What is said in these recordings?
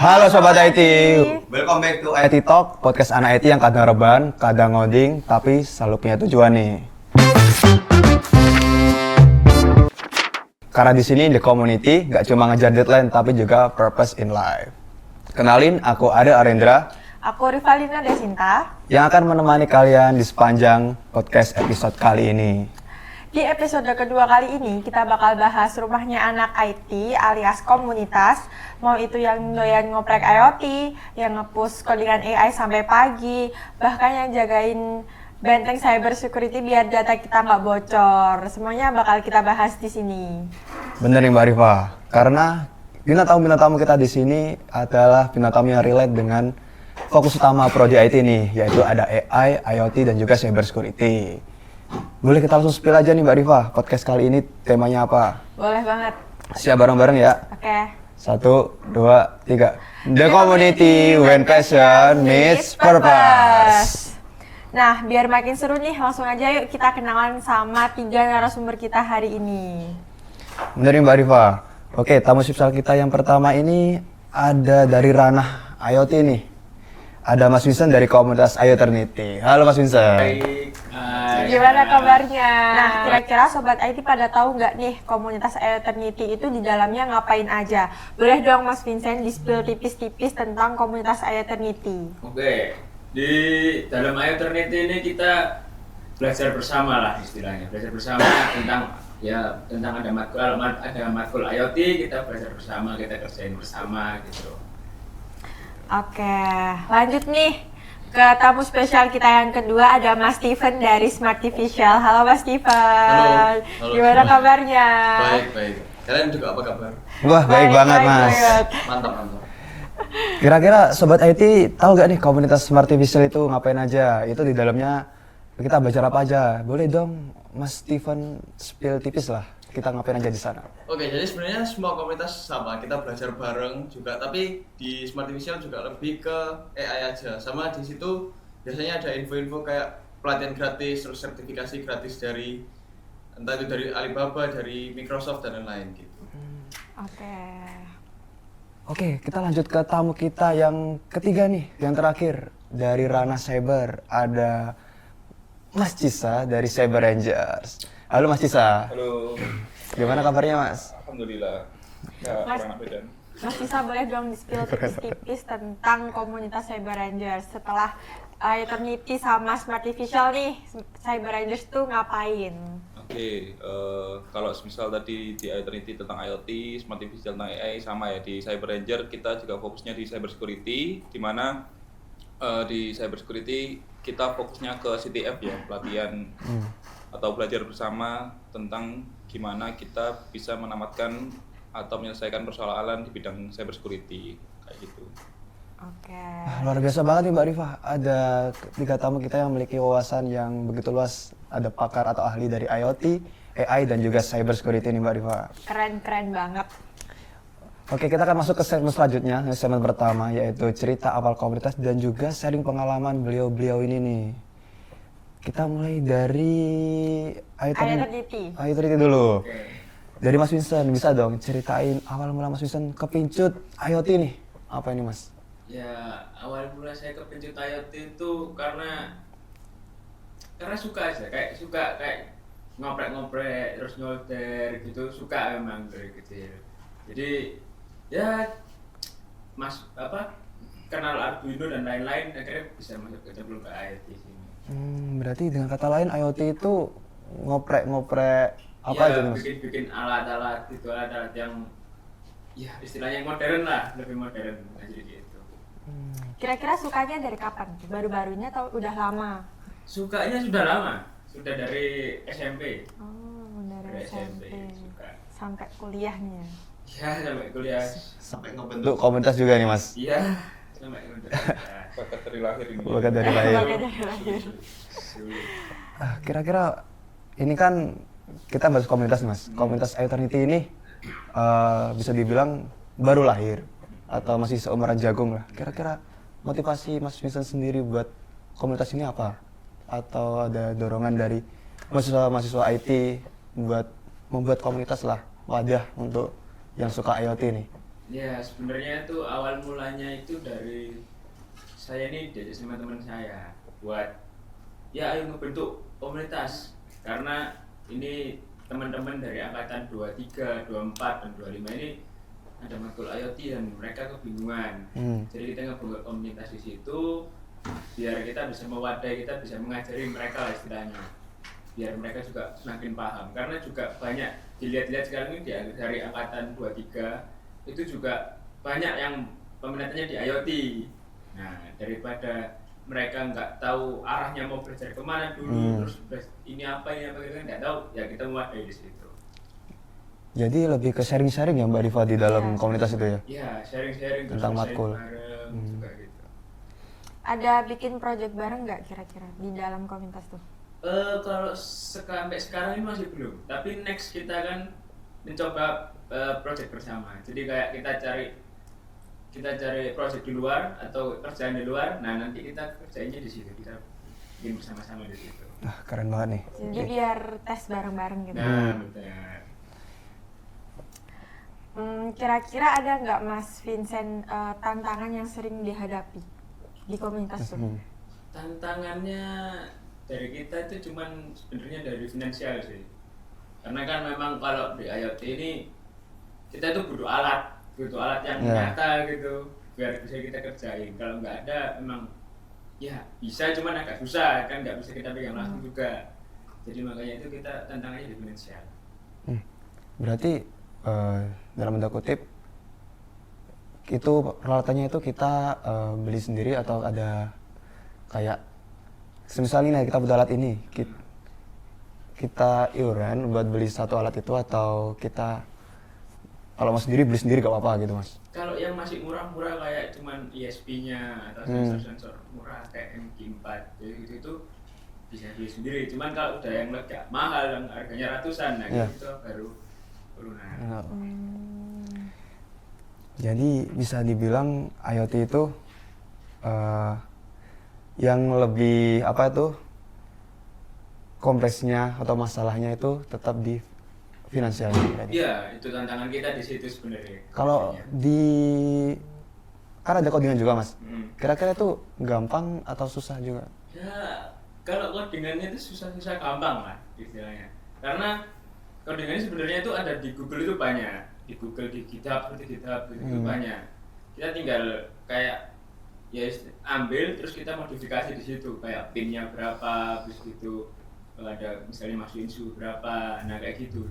Halo Sobat IT, welcome back to IT Talk, podcast anak IT yang kadang rebahan, kadang ngoding, tapi selalu punya tujuan nih. Karena di sini the community gak cuma ngejar deadline, tapi juga purpose in life. Kenalin, aku Ade Arendra. Aku Rivalina Desinta. Yang akan menemani kalian di sepanjang podcast episode kali ini. Di episode kedua kali ini kita bakal bahas rumahnya anak IT alias komunitas. Mau itu yang doyan ngoprek IoT, yang nge-push codingan AI sampai pagi, bahkan yang jagain benteng cyber security biar data kita nggak bocor. Semuanya bakal kita bahas di sini. Bener nih Mbak Riva, karena bintang tamu kita di sini adalah bintang tamu yang relate dengan fokus utama prodi IT nih, yaitu ada AI, IoT, dan juga cyber security. Boleh kita langsung spill aja nih Mbak Riva, podcast kali ini temanya apa? Boleh banget. Siap bareng-bareng ya? Oke. 1, 2, 3. The community when passion meets purpose. Nah, biar makin seru nih, langsung aja yuk kita kenalan sama 3 narasumber kita hari ini. Bener nih Mbak Riva. Oke, tamu spesial kita yang pertama ini ada dari ranah IoT nih. Ada Mas Vincent dari komunitas IoTernity. Halo Mas Vincent. Baik. Gimana kabarnya? Nah, kira-kira Sobat IT pada tahu nggak nih komunitas IoTernity itu di dalamnya ngapain aja? Boleh dong Mas Vincent di-spill tipis-tipis tentang komunitas IoTernity. Oke, di dalam IoTernity ini kita belajar bersama lah istilahnya. Belajar bersama tentang ada matkul IoT, kita belajar bersama, kita kerjain bersama gitu. Oke, lanjut nih ke tamu spesial kita yang kedua, ada Mas Steven dari Smartificial. Halo Mas Steven. Halo. Gimana kabarnya? Baik. Kalian juga apa kabar? Wah, baik banget Mas. Mantap. Kira-kira Sobat IT tahu gak nih komunitas Smartificial itu ngapain aja? Itu di dalamnya kita belajar apa aja? Boleh dong Mas Steven spill tipis lah. Kita ngapain aja di sana? Oke, jadi sebenarnya semua komunitas sama, kita belajar bareng juga, tapi di Smartificial juga lebih ke AI aja. Sama di situ biasanya ada info-info kayak pelatihan gratis, terus sertifikasi gratis dari entah itu dari Alibaba, dari Microsoft dan lain-lain gitu. Oke, kita lanjut ke tamu kita yang ketiga nih, yang terakhir dari ranah cyber. Ada Mas Cisa dari Cyber Rangers. Halo Mas Cisa. Halo. Gimana kabarnya Mas? Alhamdulillah. Ya, Mas- kurang bedan. Mas Tisa boleh dong di-spill tipis-tipis tentang komunitas Cyber Rangers. Setelah IoTernity sama Smartificial nih, Cyber Rangers tuh ngapain? Oke, kalau misal tadi di IoTernity tentang IoT, Smartificial tentang AI, sama ya di Cyber Ranger kita juga fokusnya di cyber security, di mana di cyber security kita fokusnya ke CTF ya, pelatihan atau belajar bersama tentang gimana kita bisa menamatkan atau menyelesaikan persoalan di bidang cyber security kayak gitu. Oke. Luar biasa banget nih Mbak Rifa. Ada 3 tamu kita yang memiliki wawasan yang begitu luas. Ada pakar atau ahli dari IoT, AI, dan juga cyber security nih Mbak Rifa. Keren banget. Oke, kita akan masuk ke segmen selanjutnya, segmen pertama, yaitu cerita awal komunitas dan juga sharing pengalaman beliau-beliau ini nih. Kita mulai dari IoTernity dulu. Dari Mas Vincent, bisa dong ceritain awal mula Mas Vincent kepincut IoT nih. Apa ini Mas? Ya, awal mula saya kepincut IoT itu karena suka aja, kayak ngoprek terus nyolder gitu, suka memang dari kecil. Jadi ya kenal Arduino dan lain-lain, akhirnya bisa masuk ke IoT sini. Berarti dengan kata lain IoT itu ngoprek apa ya, aja nih Mas? bikin alat-alat gitu, alat-alat yang ya istilahnya modern lah, lebih modern aja gitu. Kira-kira sukanya dari kapan? Baru-barunya atau udah lama? Sukanya sudah lama, sudah dari SMP. Oh, dari SMP. Suka. Sampai kuliah nih ya? Ya, sampai kuliah. Sampai ngebentuk. Untuk komunitas juga nih Mas? Iya, sampai kuliah. Bakat dari lahir ini. Bakat dari lahir. Bagai dari lahir. Kira-kira ini kan kita bahas komunitas nih Mas. Komunitas IoTernity ini bisa dibilang baru lahir atau masih seumuran jagung lah. Kira-kira motivasi Mas Vincent sendiri buat komunitas ini apa? Atau ada dorongan dari mahasiswa IT buat membuat komunitas lah, wadah untuk yang suka IoT nih? Ya sebenarnya itu awal mulanya itu dari saya nih diajak sama teman saya buat ya ayo ngebentuk komunitas karena ini teman-teman dari angkatan 23, 24 dan 25 ini ada matkul IoT dan mereka kebingungan. Jadi kita ngebuat komunitas di situ biar kita bisa mewadai, kita bisa mengajari mereka lah istilahnya. Biar mereka juga semakin paham karena juga banyak dilihat-lihat sekarang ini dari angkatan 23 itu juga banyak yang peminatnya di IoT. Nah, daripada mereka nggak tahu arahnya mau belajar kemana dulu, terus ini apa kita nggak tahu, ya kita mewadai di situ. Jadi lebih ke sharing-sharing ya Mbak Rifa di dalam komunitas itu ya? Iya, sharing-sharing terus Tentang sharing matkul. bareng juga gitu. Ada bikin project bareng nggak kira-kira di dalam komunitas tuh? Kalau sampai sekarang ini masih belum, tapi next kita kan mencoba project bersama. Jadi kayak kita cari project di luar atau kerjaan di luar. Nah nanti kita kerjainnya di situ, kita bikin bersama-sama di situ. Nah, keren banget nih. Jadi biar tes bareng-bareng gitu. Nah betul. Kira-kira ada nggak Mas Vincent tantangan yang sering dihadapi di komunitas tuh? Tantangannya dari kita itu cuman sebenarnya dari finansial sih. Karena kan memang kalau di IoT ini kita itu butuh alat yang nyata gitu biar bisa kita kerjain. Kalau nggak ada memang ya bisa cuman agak susah kan nggak bisa kita pegang langsung juga. Jadi makanya itu kita tantangannya di finansial. Berarti dalam tanda kutip itu peralatannya itu kita beli sendiri atau ada kayak misalnya nih kita butuh alat ini kita iuran buat beli satu alat itu atau kita kalau mau sendiri beli sendiri gak apa-apa gitu Mas? Kalau yang masih murah-murah kayak cuman ISP-nya atau sensor-sensor murah kayak MQ4 jadi itu bisa beli sendiri. Cuman kalau udah yang agak mahal yang harganya ratusan nah itu baru lunak. Jadi bisa dibilang IoT itu yang lebih apa itu kompleksnya atau masalahnya itu tetap di finansialnya. Iya, itu tantangan kita di situ sebenarnya. Kalau kan ada codingan juga Mas. Kira-kira itu gampang atau susah juga? Ya, kalau codingannya itu susah-susah gampang lah istilahnya. Karena codingannya sebenarnya itu ada di Google itu banyak. Di Google, di GitHub itu banyak. Kita tinggal kayak ya ambil terus kita modifikasi di situ kayak pinnya berapa, terus gitu ada misalnya masukin suhu berapa, nah kayak gitu.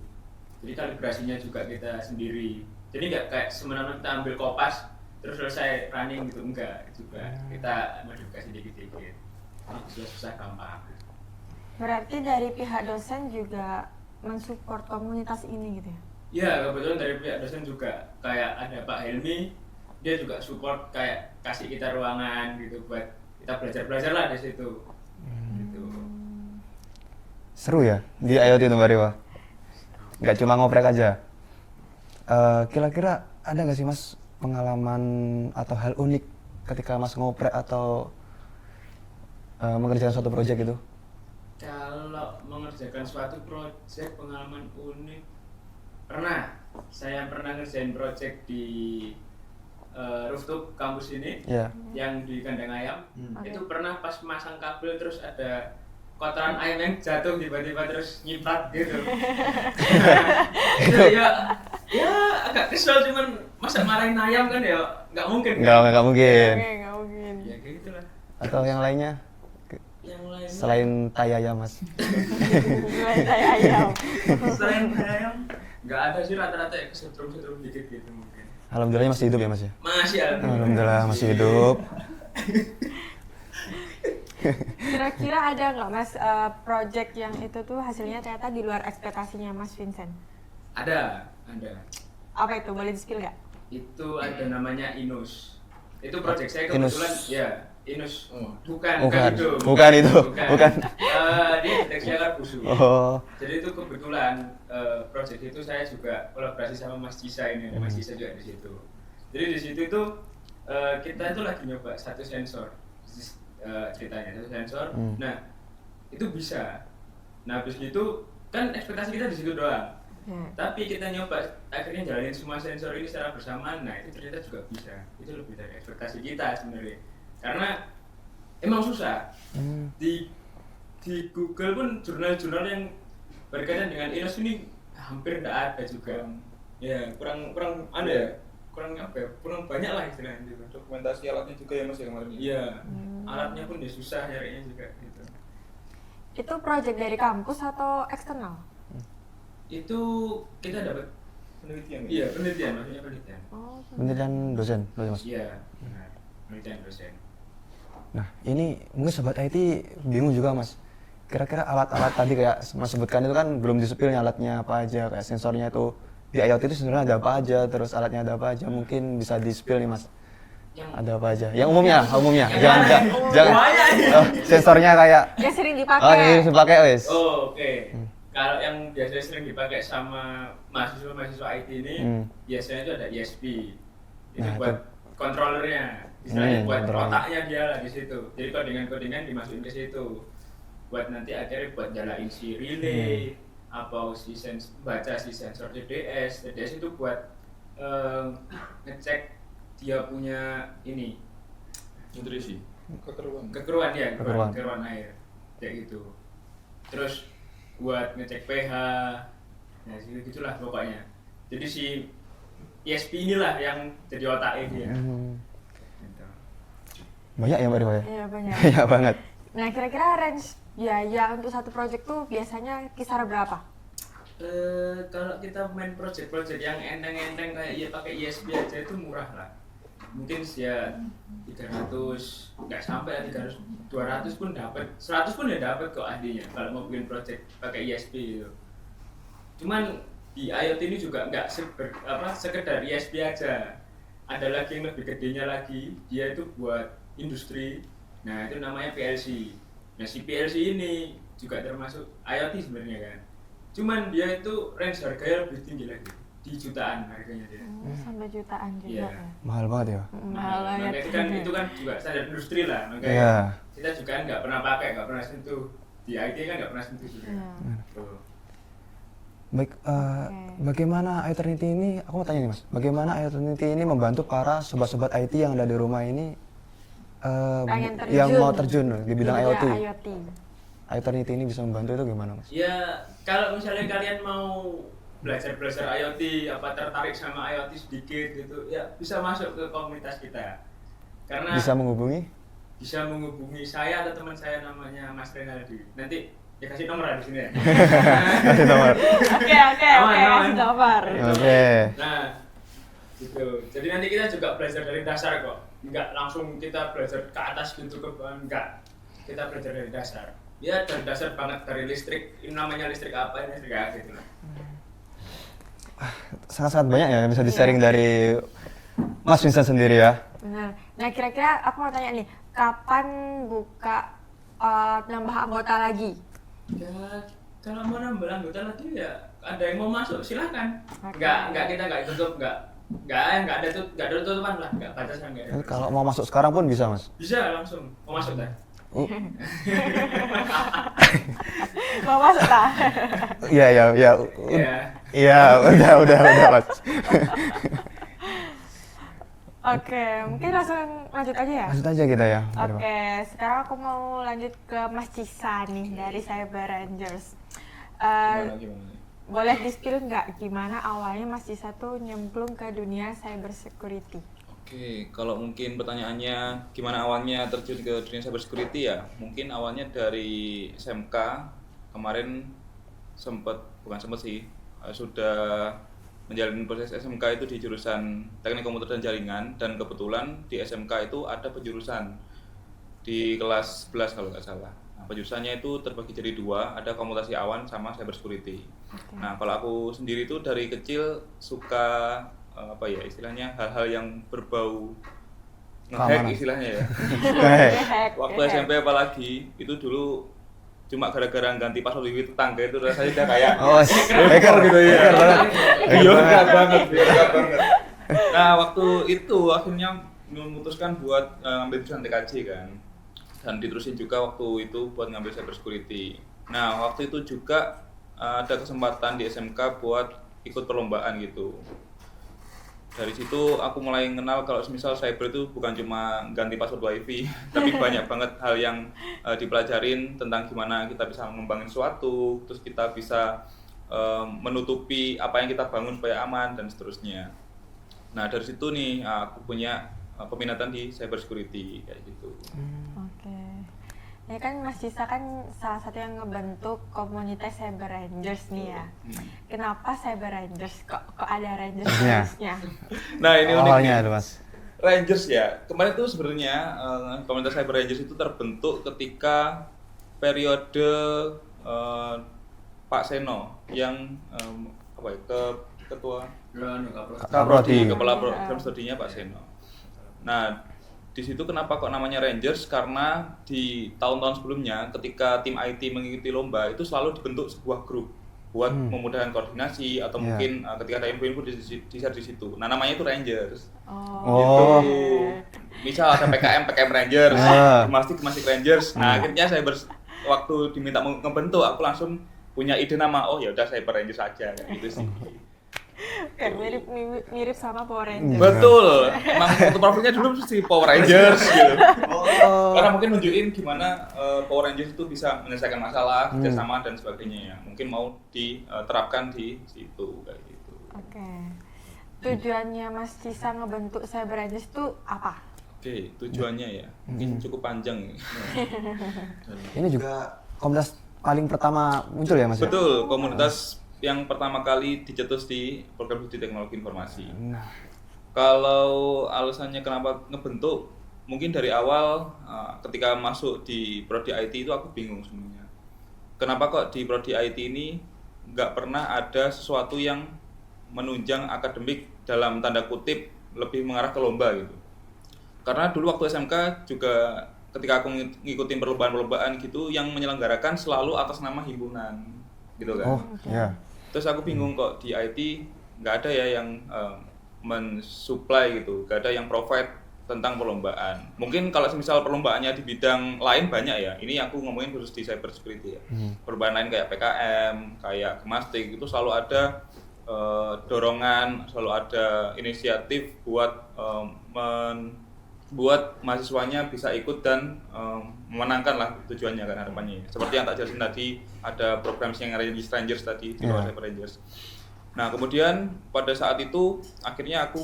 Jadi kalibrasinya juga kita sendiri. Jadi nggak kayak semena-mena kita ambil kopas terus selesai running gitu, enggak juga kita modifikasi dikit-dikit. Susah gampang. Berarti dari pihak dosen juga mensupport komunitas ini gitu ya? Ya kebetulan dari pihak dosen juga kayak ada Pak Helmi, dia juga support kayak kasih kita ruangan gitu buat kita belajar lah di situ. Gitu. Seru ya di IoT itu Mbak Riwa? Nggak cuma ngoprek aja. Kira-kira ada nggak sih Mas pengalaman atau hal unik ketika Mas ngoprek atau mengerjakan suatu proyek gitu? Kalau mengerjakan suatu proyek pengalaman unik saya pernah ngerjain proyek di rooftop kampus ini yang di kandang ayam. Itu pernah pas masang kabel terus ada kotoran ayam yang jatuh tiba-tiba terus nyiprat gitu. ya agak kesel cuman masa marahin ayam kan ya nggak mungkin. Nggak mungkin. Nggak mungkin. Ya kayak gitulah. Atau yang lainnya? Yang lainnya Selain tai ayam Mas? Selain tai ayam. Selain ayam nggak ada sih, rata-rata ya kesetrum-setrum dikit gitu mungkin. Alhamdulillah masih hidup ya Mas ya? Masih Alhamdulillah masih hidup. Kira-kira ada nggak Mas project yang itu tuh hasilnya ternyata di luar ekspektasinya Mas Vincent? Ada. Apa itu? Boleh di-spill nggak? Itu ada namanya Inus. Itu project saya Inus. kebetulan ya Inus. Bukan itu. Dia deteksinya kan busuk. Oh. Jadi itu kebetulan project itu saya juga kolaborasi sama Mas Cisa ini. Mas Cisa juga di situ. Jadi di situ itu kita itu lagi nyoba satu sensor. Ceritanya satu sensor. Nah, itu bisa. Nah, habis itu kan ekspektasi kita di situ doang. Tapi kita nyoba akhirnya jalanin semua sensor ini secara bersamaan, nah itu ternyata juga bisa. Itu lebih dari ekspektasi kita sebenarnya. Karena emang susah. Di Google pun jurnal-jurnal yang berkaitan dengan iOS ini hampir tidak ada juga. Ya, kurang ada ya. Kurang apa ya? Kurang banyak lah istilahnya gitu. Dokumentasi alatnya juga ya Mas ya kemarin. Iya. Alatnya pun dia susah nyarinya juga gitu. Itu project dari kampus atau eksternal? Itu kita dapat Penelitian. iya penelitian, maksudnya penelitian. Oh, Penelitian dosen, Mas. Iya, benar. Penelitian dosen. Nah, ini mungkin sobat IT bingung juga, Mas. Kira-kira alat-alat tadi kayak Mas sebutkan itu kan belum disepilnya alatnya apa aja, kayak sensornya itu di IoT itu sebenarnya ada apa aja, terus alatnya ada apa aja, mungkin bisa di-spill nih, Mas. Ada apa aja? Yang umumnya. Jangan. Oh, sensornya kayak yang sering oh, dipakai. ini dipakai wes. Oh, oke. Kalau yang biasanya sering dipakai sama mahasiswa IT ini, biasanya itu ada ESP. Itu Nah, buat controllernya, istilahnya buat controller. otaknya dia lah di situ. Jadi kodingan-kodingan dimasukin ke situ. Buat nanti akhirnya buat nyalain si relay, atau baca si sensor TDS. TDS itu buat ngecek dia punya ini Nutrisi. kekeruan ya, Kekeruan. kekeruan air kayak gitu. Terus buat ngecek pH, nah gitulah pokoknya. Jadi si ESP inilah yang jadi otaknya dia. Gitu. Banyak ya, Mbak Rifa ya? Iya banyak. Banyak banget. Nah kira-kira range biaya untuk satu project tuh biasanya kisar berapa? Kalau kita main project-project yang enteng-enteng kayak ya pakai ESP aja itu murah lah. Mungkin ya 300, nggak sampai 300, 200 pun dapat, 100 pun ya dapat kok ahlinya kalau mau bikin project pakai ESP gitu. Cuman di IoT ini juga nggak sekedar ESP aja. Ada lagi yang lebih gedenya lagi, dia itu buat industri. Nah itu namanya PLC. Nah si PLC ini juga termasuk IoT sebenarnya kan. Cuman dia itu range harganya lebih tinggi lagi, di jutaan harganya dia. Sampai jutaan juga Iya. ya. Mahal banget ya. Mahal banget. Makanya itu kan juga standar industri lah, makanya Iya. kita juga nggak pernah pakai, nggak pernah sentuh. Di IT kan nggak pernah sentuh juga. Iya. Tuh. Baik, bagaimana Ionity ini, aku mau tanya nih Mas, bagaimana Ionity ini membantu para sobat-sobat IT yang ada di rumah ini Pengen terjun yang mau terjun di bidang Di IoT? IoT. Ionity ini bisa membantu itu gimana Mas? Ya kalau misalnya kalian mau belajar IoT, apa tertarik sama IoT sedikit gitu, ya bisa masuk ke komunitas kita. Karena Bisa menghubungi? bisa menghubungi saya atau teman saya namanya Mas Renaldi. Nanti ya kasih nomor lah di sini ya. Kasih nomor. Oke, Aman, kasih aman. nomor. Oke. Nah, gitu. Jadi nanti kita juga belajar dari dasar kok. Enggak langsung kita belajar ke atas gitu ke bawah, enggak. Kita belajar dari dasar. Ya dari dasar banget, dari listrik. Ini namanya listrik apa, ini listrik apa gitu lah. Sangat-sangat banyak ya yang bisa di-sharing dari Mas Vincent sendiri ya. Benar. Nah kira-kira aku mau tanya nih, kapan buka nambah anggota lagi? Ya kalau mau nambah anggota lagi ya ada yang mau masuk silahkan. Oke. Enggak kita enggak tutup, enggak ada tutupan lah, enggak batasan enggak ada. Kalau mau masuk sekarang pun bisa Mas. Bisa langsung mau masuk dah. Mau masuk tak? Iya. Ya. Iya, udah Mas. Oke, mungkin langsung lanjut aja ya? Lanjut aja kita ya. Oke, sekarang aku mau lanjut ke Mas Cisa nih dari Cyber Rangers. Gimana? Boleh di-spill nggak gimana awalnya Mas Cisa tuh nyemplung ke dunia cyber security? Oke, kalau mungkin pertanyaannya gimana awalnya terjun ke dunia cyber security ya, mungkin awalnya dari SMK kemarin sudah menjalani proses SMK itu di jurusan Teknik Komputer dan Jaringan, dan kebetulan di SMK itu ada penjurusan di kelas 11 kalau nggak salah. Nah, penjurusannya itu terbagi jadi dua, ada komputasi awan sama cyber security. Nah, kalau aku sendiri itu dari kecil suka istilahnya hal-hal yang berbau nge-hack Keamanan. istilahnya ya. Waktu Nge-hack. SMP apalagi itu dulu cuma gara-gara ganti password wifi tetangga itu rasanya udah kayak Oh, hacker gitu ya. Hacker banget. Iya, enggak banget. Nah, waktu itu akhirnya memutuskan buat ngambil jurusan TKJ kan. Dan diterusin juga waktu itu buat ngambil cyber security. Nah, waktu itu juga ada kesempatan di SMK buat ikut perlombaan gitu. Dari situ aku mulai kenal kalau misal cyber itu bukan cuma ganti password wifi, tapi banyak banget hal yang dipelajarin tentang gimana kita bisa mengembangin suatu, terus kita bisa menutupi apa yang kita bangun supaya aman dan seterusnya. Nah dari situ nih aku punya peminatan di cyber security kayak gitu. Oke. Ya kan Mas Cisa kan salah satu yang ngebentuk komunitas Cyber Rangers nih ya. Kenapa Cyber Rangers? Kok ada Rangers-nya? Nah ini unik Awalnya nih. ada Mas. Rangers ya, kemarin tuh sebenarnya komunitas Cyber Rangers itu terbentuk ketika periode Pak Seno yang ketua Kaprodi. kepala program studinya Pak Seno. Nah di situ kenapa kok namanya Rangers? Karena di tahun-tahun sebelumnya ketika tim IT mengikuti lomba itu selalu dibentuk sebuah grup buat memudahkan koordinasi atau mungkin ketika ada info-info di share di situ. Nah namanya itu Rangers. Oh. Gitu. Misal ada PKM Rangers, Mastik Rangers. Nah akhirnya saya waktu diminta ngebentuk aku langsung punya ide nama. Oh ya udah Cyber Rangers aja gitu sih. Kayak mirip sama Power Rangers. Betul. Emang untuk profilnya dulu si Power Rangers gitu. Karena mungkin nunjukin gimana Power Rangers itu bisa menyelesaikan masalah, kerjasama dan sebagainya ya. Mungkin mau diterapkan di situ kayak gitu. Oke. Tujuannya Mas Cisa ngebentuk Cyber Rangers itu apa? Oke, tujuannya ya. Mungkin cukup panjang. Ini juga komunitas paling pertama muncul ya Mas? ya? Betul, komunitas yang pertama kali dicetus di program studi teknologi informasi. Nah. Kalau alasannya kenapa ngebentuk, mungkin dari awal ketika masuk di prodi IT itu aku bingung sebenarnya. Kenapa kok di prodi IT ini nggak pernah ada sesuatu yang menunjang akademik dalam tanda kutip lebih mengarah ke lomba gitu. Karena dulu waktu SMK juga ketika aku ngikutin perlombaan-perlombaan gitu yang menyelenggarakan selalu atas nama himpunan gitu kan. Oh, iya. Terus aku bingung kok di IT nggak ada ya yang mensupply gitu, nggak ada yang provide tentang perlombaan. Mungkin kalau misal perlombaannya di bidang lain banyak ya. Ini aku ngomongin khusus di cyber security ya. Perlombaan lain kayak PKM, kayak Kemastik itu selalu ada dorongan, selalu ada inisiatif buat buat mahasiswanya bisa ikut dan memenangkan lah tujuannya kan harapannya. Seperti yang tak jelasin tadi, ada program yang Rangers tadi di luar Cyber Rangers. Nah kemudian pada saat itu akhirnya aku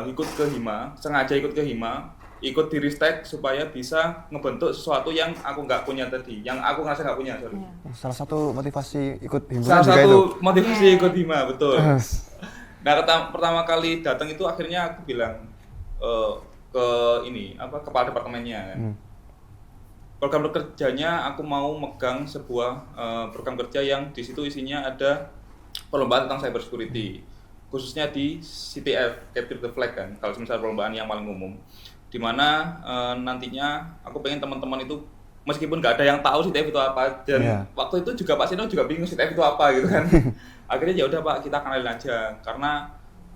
ikut ke HIMA, sengaja ikut ke HIMA, ikut di Ristek supaya bisa ngebentuk sesuatu yang aku nggak punya tadi, yang aku ngerasa nggak punya. Sorry. Salah satu motivasi ikut himpunan Salah juga satu itu. motivasi ikut HIMA, betul. Nah pertama kali datang itu akhirnya aku bilang ke kepala departemennya kan. Program kerjanya aku mau megang sebuah program kerja yang di situ isinya ada perlombaan tentang cyber security, khususnya di CTF, Capture the Flag kan, kalau misal perlombaan yang paling umum, dimana nantinya aku pengen teman-teman itu meskipun nggak ada yang tahu CTF itu apa, dan waktu itu juga Pak Sino juga bingung CTF itu apa gitu kan. Akhirnya ya udah Pak, kita kenalin aja, karena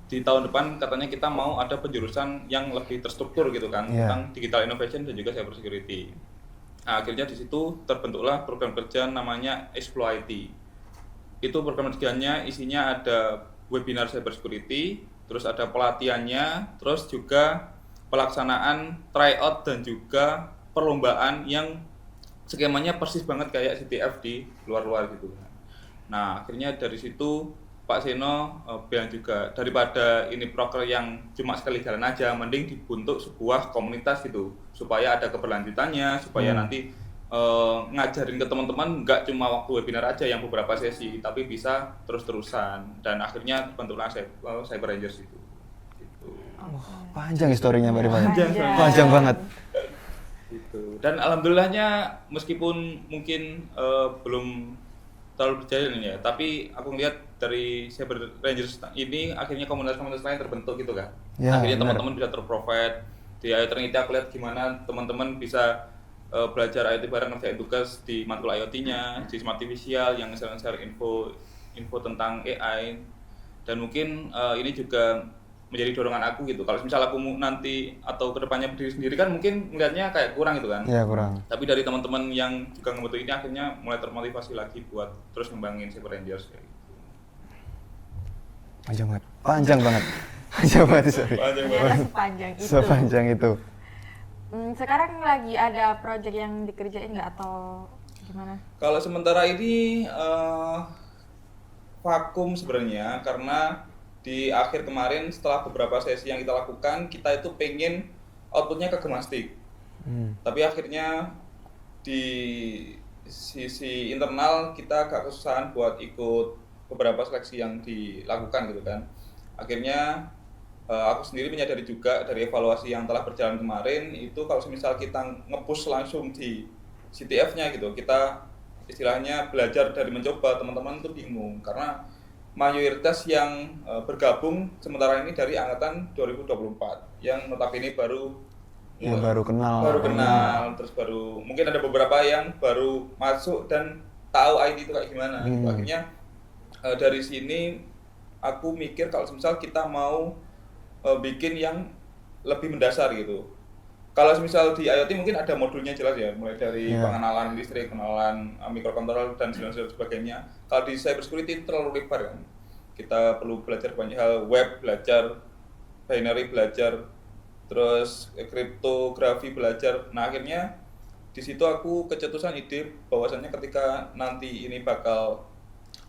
di tahun depan katanya kita mau ada penjurusan yang lebih terstruktur gitu kan, tentang digital innovation dan juga cyber security. Nah, akhirnya di situ terbentuklah program kerja namanya Explo IT. Itu program kerjanya isinya ada webinar cyber security, terus ada pelatihannya, terus juga pelaksanaan tryout dan juga perlombaan yang skemanya persis banget kayak CTF di luar-luar gitu. Nah, akhirnya dari situ Pak Seno bilang juga, daripada ini proker yang cuma sekali jalan aja, mending dibentuk sebuah komunitas gitu, supaya ada keberlanjutannya, supaya nanti ngajarin ke teman-teman nggak cuma waktu webinar aja yang beberapa sesi, tapi bisa terus-terusan. Dan akhirnya bentuklah Cyber Rangers itu. Gitu. Panjang historinya Mbak Rifana. Panjang banget. Gitu. Dan alhamdulillahnya meskipun mungkin belum terlalu berjalan ya, tapi aku ngeliat dari Cyber Rangers ini akhirnya komunitas-komunitas lain terbentuk gitu kan. Akhirnya teman-teman bisa terprovide di Trinity. Aku lihat gimana teman-teman bisa belajar IoT bareng, ngerjain tugas di matkul IoT-nya, di Smart Visual yang share info tentang AI. Dan mungkin ini juga menjadi dorongan aku gitu. Kalau misal aku nanti atau kedepannya berdiri sendiri kan mungkin melihatnya kayak kurang gitu kan. Iya, kurang. Tapi dari teman-teman yang juga ngebantu ini akhirnya mulai termotivasi lagi buat terus ngembangin Cyber Rangers kayak gitu. Panjang banget. Panjang banget. Panjang banget, sorry. Panjang Ternyata banget. sepanjang itu. Sepanjang itu. Sekarang lagi ada project yang dikerjain nggak atau gimana? Kalau sementara ini vakum sebenarnya karena di akhir kemarin setelah beberapa sesi yang kita lakukan kita itu pengen outputnya ke Gemastik. Tapi akhirnya di sisi internal kita agak kesusahan buat ikut beberapa seleksi yang dilakukan gitu kan. Akhirnya aku sendiri menyadari juga dari evaluasi yang telah berjalan kemarin itu kalau misal kita nge-push langsung di CTF-nya gitu, kita istilahnya belajar dari mencoba, teman-teman itu bingung karena mayoritas yang bergabung sementara ini dari angkatan 2024 yang notabene baru Baru kenal. terus baru mungkin ada beberapa yang baru masuk dan tahu IT itu kayak gimana. Gitu. Akhirnya dari sini aku mikir kalau misal kita mau bikin yang lebih mendasar gitu. Kalau misal di IoT mungkin ada modulnya jelas ya, mulai dari pengenalan listrik, pengenalan microcontroller dan sebagainya. Kalau di cybersecurity terlalu lebar kan. Kita perlu belajar banyak hal, web belajar, binary belajar, terus kriptografi belajar. Nah akhirnya di situ aku kecetusan ide bahwasannya ketika nanti ini bakal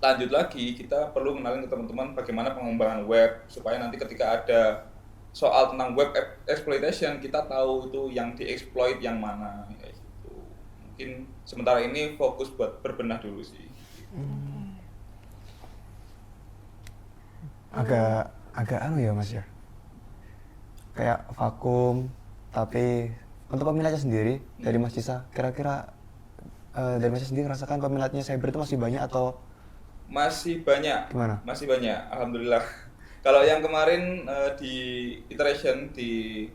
lanjut lagi, kita perlu kenalin ke teman-teman bagaimana pengembangan web supaya nanti ketika ada soal tentang web exploitation kita tahu itu yang dieksploit yang mana kayak gitu. Mungkin sementara ini fokus buat berbenah dulu sih. Agak anu ya Mas ya. Kayak vakum, tapi untuk peminatnya sendiri dari Mas Cisa, kira-kira dari Mas Cisa sendiri ngerasakan peminatnya cyber itu masih banyak atau Masih banyak. Gimana? Masih banyak, alhamdulillah. Kalau yang kemarin di iteration di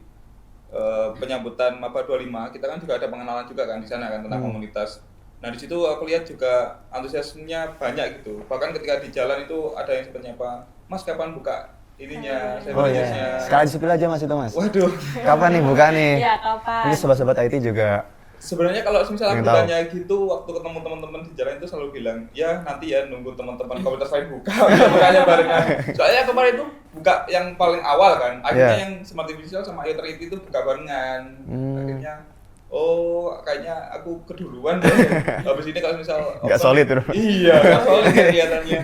penyambutan Maba 25, kita kan juga ada pengenalan juga kan di sana kan tentang komunitas. Nah, di situ aku lihat juga antusiasmenya banyak gitu. Bahkan ketika di jalan itu ada yang sebenarnya apa, "Mas, kapan buka ininya, Oh iya, cybernya?" sekali disipil aja Mas itu Mas. Waduh. Kapan nih buka nih? Iya, kapan? Ini sobat-sobat IT juga Sebenarnya kalau misalnya Pengen aku tahu. tanya gitu waktu ketemu teman-teman di jalan itu selalu bilang, "Ya, nanti ya nunggu teman-teman komunitas lain buka." Bukanya barengan. Soalnya kemarin itu buka yang paling awal kan. Akhirnya yang Smart Visual sama IoT itu buka barengan. Akhirnya kayaknya aku keduluan deh. Habis ini kalau misal Nggak solid tuh. Iya, nggak solid ya kelihatannya.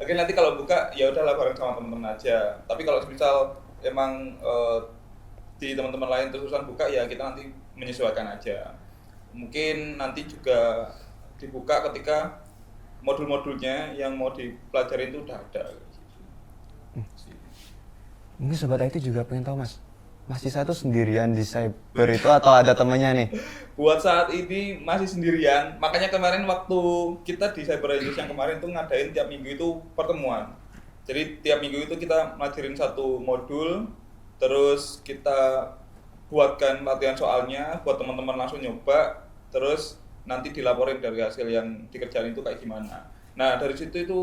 Akhirnya nanti kalau buka ya udahlah bareng sama teman-teman aja. Tapi kalau misal emang di teman-teman lain terusan buka ya kita nanti menyesuaikan aja. Mungkin nanti juga dibuka ketika modul-modulnya yang mau dipelajarin itu udah ada. Mungkin sobat IT juga pengen tahu Mas. Mas Cisa itu sendirian di cyber itu atau ada temannya nih? Buat saat ini masih sendirian, makanya kemarin waktu kita di Cyber Rangers yang kemarin tuh ngadain tiap minggu itu pertemuan. Jadi tiap minggu itu kita ngajarin satu modul, terus kita buatkan latihan soalnya buat teman-teman langsung nyoba, terus nanti dilaporin dari hasil yang dikerjain itu kayak gimana. Nah dari situ itu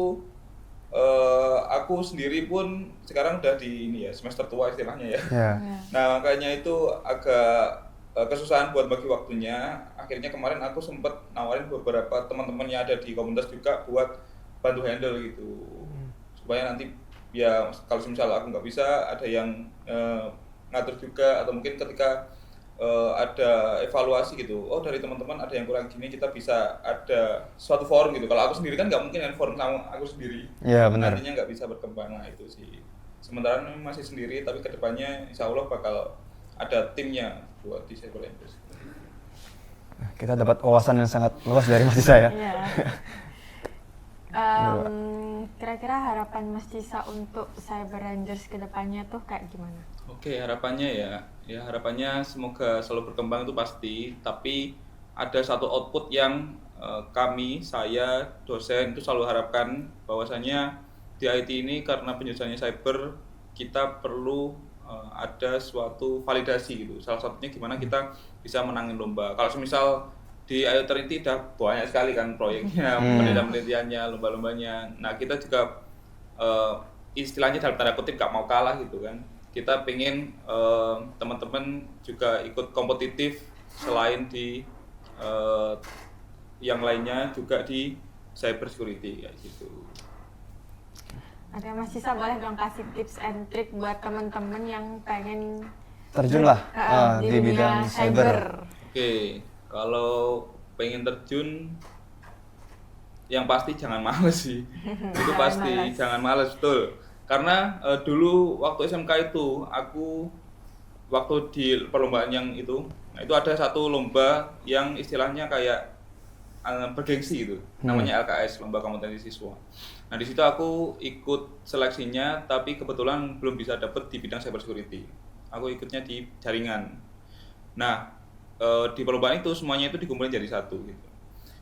aku sendiri pun sekarang udah di ini ya semester tua istilahnya ya. Ya. Nah makanya itu agak kesusahan buat bagi waktunya. Akhirnya kemarin aku sempet nawarin beberapa teman-teman yang ada di komunitas juga buat bantu handle gitu, supaya nanti ya kalau misalnya aku nggak bisa ada yang ngatur juga, atau mungkin ketika ada evaluasi gitu, oh dari teman-teman ada yang kurang gini, kita bisa ada suatu forum gitu. Kalau aku sendiri kan nggak mungkin ada forum sama aku sendiri. Iya, benar. Nantinya nggak bisa berkembang. Nah itu sih. Sementara ini masih sendiri, tapi kedepannya insya Allah bakal ada timnya buat di Cyber Rangers. Kita dapat wawasan yang sangat luas dari Mas Cisa ya. Iya. Kira-kira harapan Mas Cisa untuk Cyber Rangers kedepannya tuh kayak gimana? Oke, harapannya ya harapannya semoga selalu berkembang itu pasti, tapi ada satu output yang saya dosen itu selalu harapkan, bahwasanya di IT ini karena penyelesaiannya cyber kita perlu ada suatu validasi gitu. Salah satunya gimana kita bisa menangin lomba. Kalau misal di IoT udah banyak sekali kan proyeknya, penelitiannya, lomba-lombanya. Nah kita juga istilahnya dalam tanda kutip gak mau kalah gitu kan. kita pengen teman-teman juga ikut kompetitif selain di yang lainnya juga di cyber security kayak gitu. Ada Mas Cisa boleh dong kasih tips and trick buat teman-teman yang pengen Terjun lah di di dunia bidang cyber. Oke, kalau pengen terjun yang pasti jangan males sih. Itu pasti males. jangan males betul. Karena dulu waktu SMK itu aku waktu di perlombaan yang itu, nah itu ada satu lomba yang istilahnya kayak bergengsi gitu, namanya LKS, lomba kompetensi siswa. Nah di situ aku ikut seleksinya, tapi kebetulan belum bisa dapet di bidang cyber security. Aku ikutnya di jaringan. Nah di perlombaan itu semuanya itu dikumpulin jadi satu gitu.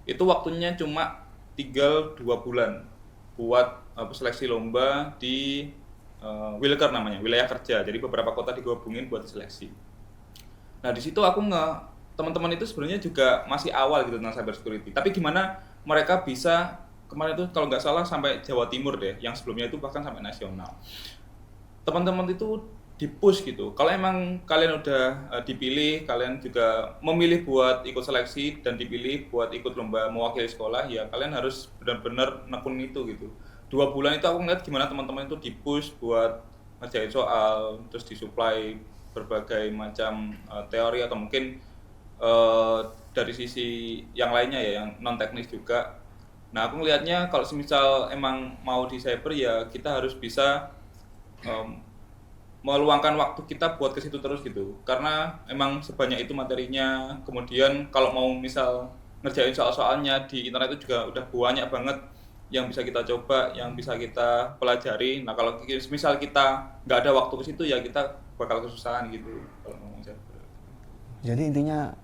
Itu waktunya cuma tinggal 2 bulan buat seleksi lomba di Wilker namanya, wilayah kerja. Jadi beberapa kota digabungin buat seleksi. Nah di situ aku teman-teman itu sebenarnya juga masih awal gitu tentang cyber security. Tapi gimana mereka bisa kemarin itu kalau nggak salah sampai Jawa Timur deh, yang sebelumnya itu bahkan sampai nasional. Teman-teman itu di-push gitu. Kalau emang kalian udah dipilih, kalian juga memilih buat ikut seleksi dan dipilih buat ikut lomba mewakili sekolah, ya kalian harus benar-benar nekunin itu gitu. 2 bulan itu aku ngeliat gimana teman-teman itu di-push buat ngerjain soal, terus disuplai berbagai macam teori atau mungkin dari sisi yang lainnya ya, yang non teknis juga. Nah aku ngelihatnya kalau semisal emang mau di cyber ya kita harus bisa meluangkan waktu kita buat ke situ terus gitu, karena emang sebanyak itu materinya. Kemudian kalau mau misal ngerjain soal-soalnya di internet itu juga udah banyak banget yang bisa kita coba, yang bisa kita pelajari. Nah kalau misal kita nggak ada waktu ke situ ya kita bakal kesusahan gitu kalau ngomong cyber. Jadi intinya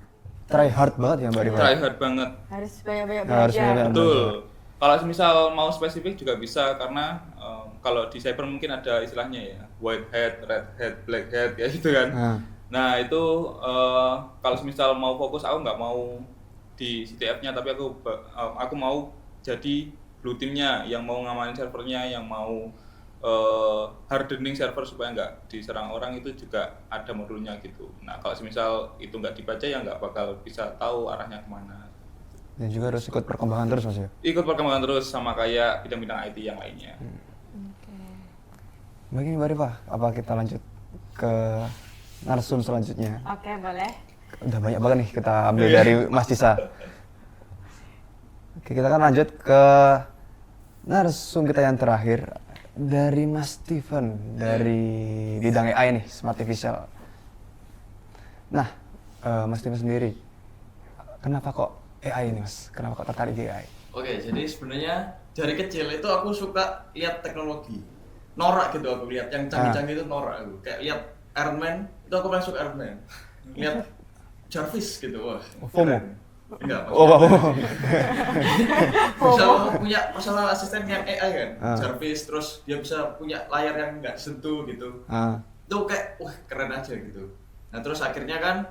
try hard banget ya Mbak Rifa. Try hard banget. harus banyak-banyak Harus belajar. banyak-banyak. Betul. Kalau misal mau spesifik juga bisa, karena kalau di cyber mungkin ada istilahnya ya, white hat, red hat, black hat ya gitu kan. Nah itu kalau misal mau fokus, aku nggak mau di CTF-nya, tapi aku mau jadi blue team-nya yang mau ngamanin servernya, yang mau hardening server supaya nggak diserang orang, itu juga ada modulnya gitu. Nah kalau misal itu nggak dibaca ya nggak bakal bisa tahu arahnya kemana. Dan juga harus ikut perkembangan terus Mas ya. Ikut perkembangan terus sama kayak bidang-bidang IT yang lainnya. Begini Mbak Rifa, apa kita lanjut ke narsum selanjutnya? Oke, boleh. Udah banyak banget nih kita ambil dari Mas Cisa. Oke, kita akan lanjut ke narsum kita yang terakhir dari Mas Steven dari bidang AI nih, Smart Artificial. Nah, Mas Steven sendiri, kenapa kok AI ini Mas? Kenapa kok tertarik di AI? Oke, jadi sebenarnya dari kecil itu aku suka lihat teknologi. Norak gitu aku lihat, yang canggih-canggih itu norak aku. Kayak lihat Iron Man, itu aku paling suka Iron Man. Lihat Jarvis gitu, wah. FOMO? keren. Enggak, Oh, bisa punya personal asisten yang AI kan, Jarvis, terus dia bisa punya layar yang nggak sentuh gitu. Itu kayak, wah keren aja gitu. Nah terus akhirnya kan,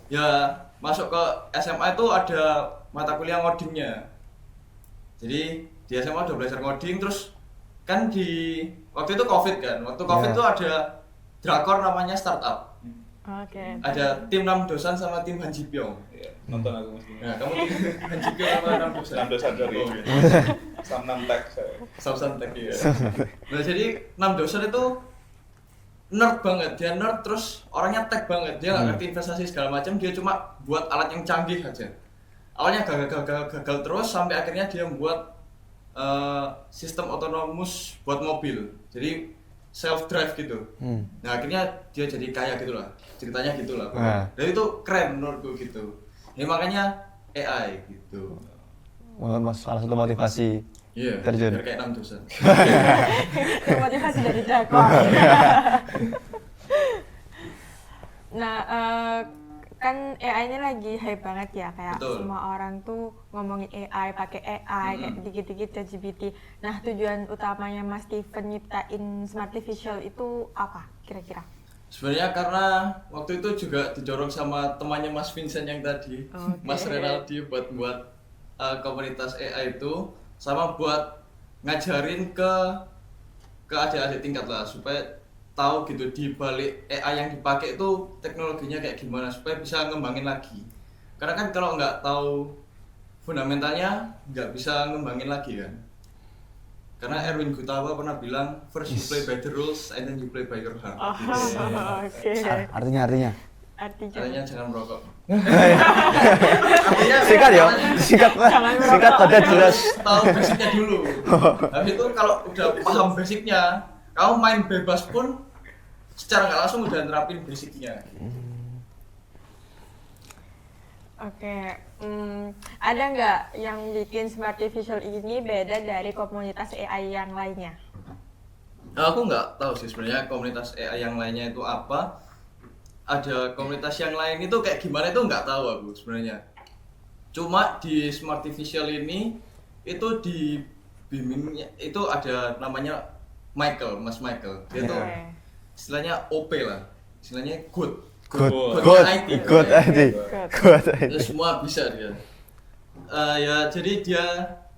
ya masuk ke SMA itu ada mata kuliah ngodingnya. Jadi di SMA udah belajar ngoding, terus kan di waktu itu COVID kan, waktu COVID itu ada drakor namanya Startup. Oke. Ada tim 6 dosan sama tim Han Ji Pyong. Ya, nonton aku mesti. Nah kamu tim Han Ji Pyong sama 6 dosan? 6 dosan dari Oh, iya. Samnam Tech saya. Samsung Tech ya. Nah jadi 6 dosen itu nerd banget, dia nerd terus orangnya tech banget, dia nggak ngerti investasi segala macam, dia cuma buat alat yang canggih aja. Awalnya gagal terus sampai akhirnya dia membuat sistem otonomus buat mobil, jadi self drive gitu. Nah akhirnya dia jadi kaya gitulah, ceritanya gitulah. Dan itu keren menurutku gitu. Ya makanya AI gitu. Mas, salah satu motivasi Iya, terjun. biar kayak 6 dosen. Motivasi dari drakor. Nah, kan AI ini lagi hype banget ya, kayak Betul. semua orang tuh ngomongin AI, pakai AI, kayak dikit-dikit ChatGPT. Nah, tujuan utamanya Mas Steven nyiptain Smart Artificial itu apa kira-kira? Sebenarnya karena waktu itu juga didorong sama temannya Mas Vincent yang tadi, Oke. Mas Renaldi buat komunitas AI itu, sama buat ngajarin ke adik-adik tingkat lah supaya tahu gitu di balik AI yang dipakai itu teknologinya kayak gimana supaya bisa ngembangin lagi. Karena kan kalau nggak tahu fundamentalnya nggak bisa ngembangin lagi kan. Karena Erwin Gutawa pernah bilang first you play by the rules and then you play by your heart. Oh, Gitu. oke. Artinya. Artinya jangan merokok. Singkat ya, singkat Pak. Jangan Singkat merokok. padat jelas. Tahu basicnya dulu. Habis itu kalau udah paham basicnya, kamu main bebas pun secara nggak langsung udah nerapin basicnya. Oke, ada nggak yang bikin Smart Visual ini beda dari komunitas AI yang lainnya? Nah, aku nggak tahu sih sebenarnya komunitas AI yang lainnya itu apa. Ada komunitas yang lain itu kayak gimana itu nggak tahu aku sebenarnya. Cuma di Smart Visual ini itu di bimbingnya itu ada namanya Mas Michael. Dia tuh Oke. istilahnya OP lah, istilahnya good. Good IT. IT. Itu semua bisa dia. Ya jadi dia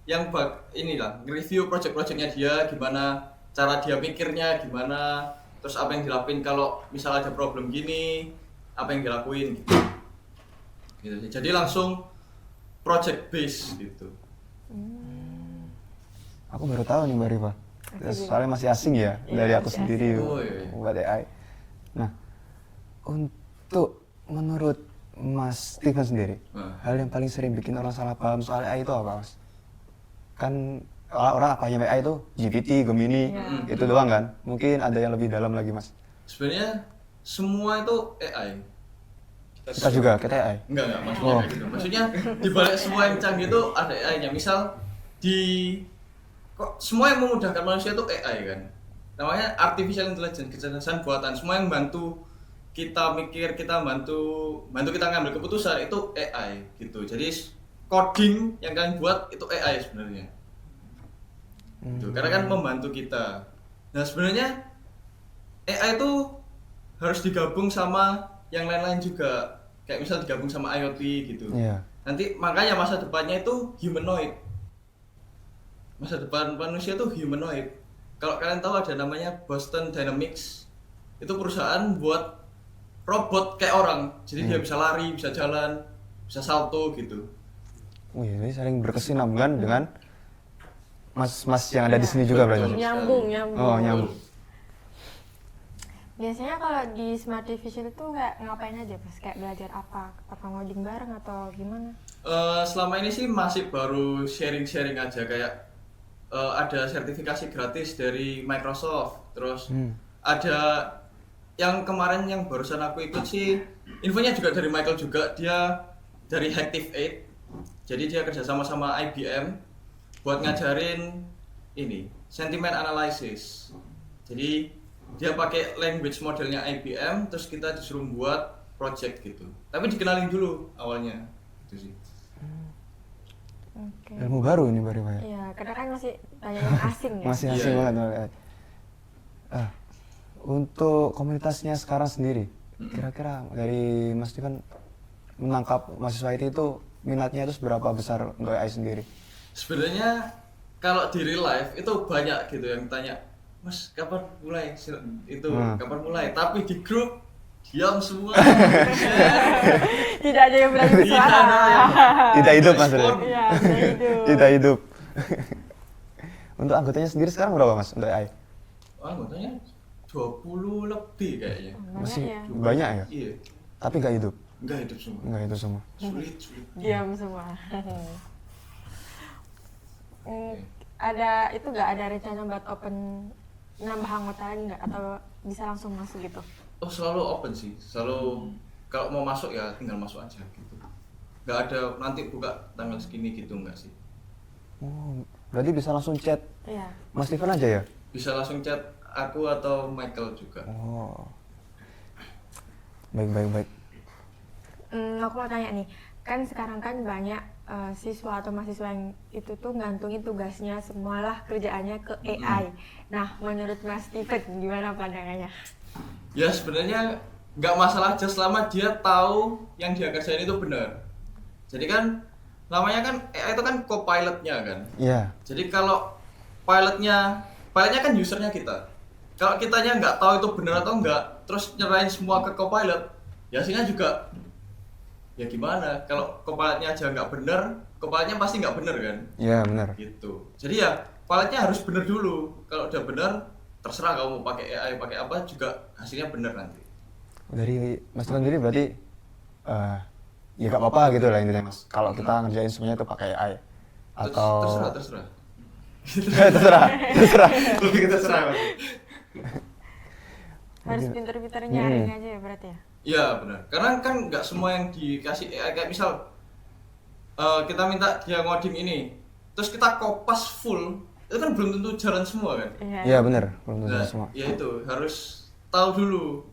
yang inilah nge-review project-projectnya dia, gimana cara dia mikirnya, gimana terus apa yang dilakuin kalau misal ada problem gini, apa yang dilakuin gitu. Gitu sih. Jadi langsung project base gitu. Aku baru tahu nih Mbak Rifa. Aku juga. Soalnya masih asing ya Iya, dari aku masih sendiri asing. Oh, iya. buat AI. Nah, untuk menurut Mas Steven sendiri, hal yang paling sering bikin orang salah paham soal AI itu apa, Mas? Kan orang apanya AI itu GPT, Gemini, Iya. itu doang kan? Mungkin ada yang lebih dalam lagi, Mas. Sebenarnya semua itu AI. Kita juga, kita AI. Enggak maksudnya Oh. kayak gitu. Maksudnya di balik semua yang canggih itu ada AI-nya. Misal kok semua yang memudahkan manusia itu AI kan. Namanya artificial intelligence, kecerdasan buatan. Semua yang bantu kita mikir, kita bantu kita ngambil keputusan itu AI gitu. Jadi coding yang kalian buat itu AI sebenarnya. Gitu. Karena kan membantu kita. Nah, sebenarnya AI itu harus digabung sama yang lain-lain juga. Kayak misal digabung sama IoT gitu. Iya. Nanti makanya masa depannya itu humanoid. Masa depan manusia itu humanoid. Kalau kalian tahu ada namanya Boston Dynamics. Itu perusahaan buat robot kayak orang. Jadi dia bisa lari, bisa jalan, bisa salto gitu. Wih, ini saling berkesinambungan dengan mas-mas yang ada di sini juga berarti. Nyambung. Oh, nyambung. Biasanya kalau di Smart Visual itu kayak ngapain aja, Mas? Kayak belajar apa? Apa ngoding bareng atau gimana? Selama ini sih masih baru sharing-sharing aja kayak ada sertifikasi gratis dari Microsoft. Terus ada yang kemarin yang barusan aku ikut sih infonya juga dari Michael juga, dia dari Active 8. Jadi dia kerjasama sama IBM buat ngajarin ini sentiment analysis. Jadi dia pakai language modelnya IBM, terus kita disuruh buat project gitu. Tapi dikenalin dulu awalnya, itu sih. Oke. Ilmu baru ini Mbak Rifa ya? Iya, karena kan masih banyak yang asing ya. Masih Iya, asing iya. banget soal AI. Untuk komunitasnya sekarang sendiri, kira-kira dari Mas Steven menangkap mahasiswa IT itu minatnya itu seberapa besar untuk AI sendiri? Sebenarnya kalau di real life itu banyak gitu yang tanya, Mas kapan mulai? Itu kapan mulai? Tapi di grup diam semua. Tidak ada yang berani bersuara. Tidak hidup Mas Ren. Iya, tidak hidup. Tidak hidup. Untuk anggotanya sendiri sekarang berapa Mas untuk AI? Anggotanya 20 lebih kayaknya. Masih Banyak ya. banyak ya? Iya, Tapi nggak hidup? enggak hidup semua. Nggak hidup semua. Sulit. Diam semua. Ada itu nggak ada rencana buat open nambah anggota lagi nggak atau bisa langsung masuk gitu? Oh selalu open sih, selalu kalau mau masuk ya tinggal masuk aja gitu. Nggak ada nanti buka tanggal segini gitu enggak sih. Oh, berarti bisa langsung chat Iya. Mas Steven aja ya? Bisa langsung chat aku atau Michael juga. Oh. Baik. Aku mau tanya nih, kan sekarang kan banyak siswa atau mahasiswa yang itu tuh ngantungin tugasnya semualah kerjaannya ke AI. Nah, menurut Mas Steven gimana pandangannya? Ya sebenarnya nggak masalah aja selama dia tahu yang dia kerjain itu benar. Jadi kan namanya kan AI itu kan co-pilotnya kan. Iya. Jadi kalau pilotnya kan usernya kita. kalau kitanya nggak tahu itu benar atau enggak, terus nyerahin semua ke Copilot, ya hasilnya juga ya gimana? Kalau Copilotnya aja nggak benar, Copilotnya pasti nggak benar kan? Iya benar. Gitu. Jadi ya Copilotnya harus benar dulu. Kalau udah benar, terserah kamu mau pakai AI pakai apa juga hasilnya benar nanti. Dari Mas Tuan sendiri berarti ya gak apa-apa gitu lah intinya Mas. Kalau kita ngerjain semuanya itu pakai AI atau Terserah. terserah. Lebih ke terserah Mas. Harus pinter-pinter nyaring aja ya berarti ya. Iya benar. Karena kan nggak semua yang dikasih AI kayak misal kita minta dia ngoding ini, terus kita kopas full, itu kan belum tentu jalan semua kan. Iya benar, belum tentu Nah, semua. ya itu harus tahu dulu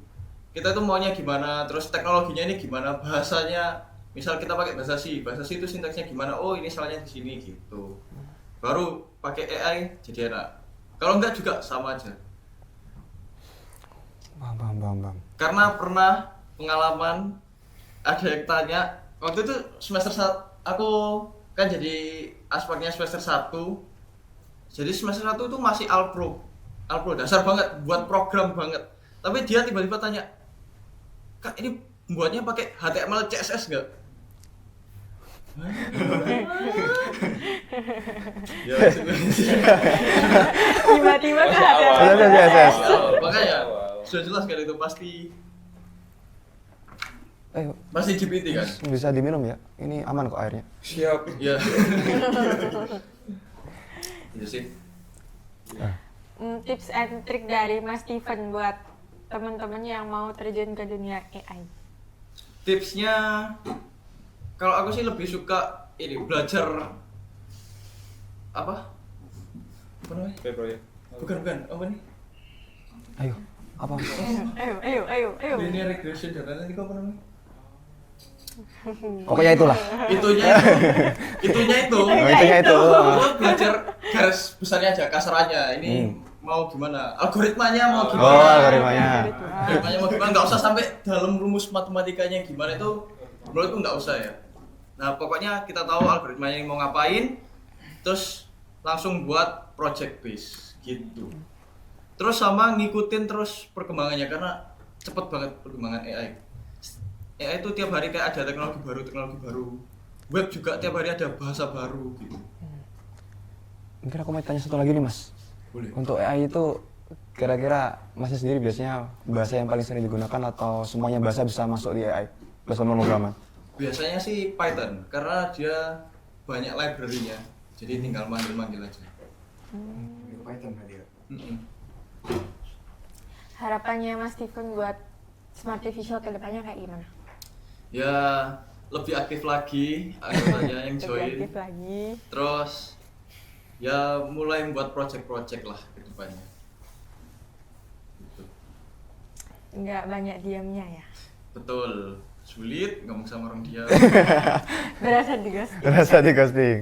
kita tuh maunya gimana, terus teknologinya ini gimana, bahasanya misal kita pakai bahasa C itu sintaksnya gimana, oh ini salahnya di sini gitu, baru pakai AI jadi enak. Kalau enggak juga sama aja, Bang. karena pernah pengalaman ada yang tanya waktu itu semester 1 aku kan jadi aspeknya semester 1, jadi semester 1 itu masih Alpro dasar banget, buat program banget, tapi dia tiba-tiba tanya, Kak ini buatnya pakai HTML CSS nggak? Ya, Tiba-tiba Masih kan ada. awal. CSS. makanya Wow. sudah jelas kan itu pasti Eh GPT kan? bisa diminum ya? Ini aman kok airnya. Siap. Iya. Itu sih. Tips and trick dari Mas Steven buat teman-teman yang mau terjun ke dunia AI. Tipsnya kalau aku sih lebih suka ini belajar apa namanya? Februari. Bukan apa nih? Ayo, apa? Ayo. Linear regression dan nanti apa namanya? Pokoknya itulah. Itunya itu. Oh, itunya itu. Lu belajar garis besarnya aja, kasarannya. Ini mau gimana? Algoritmanya mau gimana? Oh, algoritmanya. Algoritmanya mau gimana? Nggak usah sampai dalam rumus matematikanya gimana itu. Menurutku nggak usah ya. Nah, pokoknya kita tahu algoritmanya mau ngapain, terus langsung buat project base gitu. Terus sama ngikutin terus perkembangannya karena cepet banget perkembangan AI. AI itu tiap hari kayak ada teknologi baru. Web juga tiap hari ada bahasa baru gitu. Mungkin aku mau tanya satu lagi nih Mas. Boleh. Untuk AI itu kira-kira Masnya sendiri biasanya bahasa yang paling sering digunakan atau semuanya bahasa bisa masuk di AI? Bahasa pemrograman? Biasanya sih Python karena dia banyak library-nya. Jadi tinggal manggil-manggil aja. Python tadi ya. Harapannya Mas Steven buat Smart Visual ke depannya kayak gimana? Ya lebih aktif lagi anggotanya yang Lebih join. aktif lagi. Terus ya mulai membuat project-project lah ke depannya. Gitu. Nggak banyak diamnya ya. Betul. Sulit ngomong sama orang dia. Berasa di ghosting. Rasa di ghosting.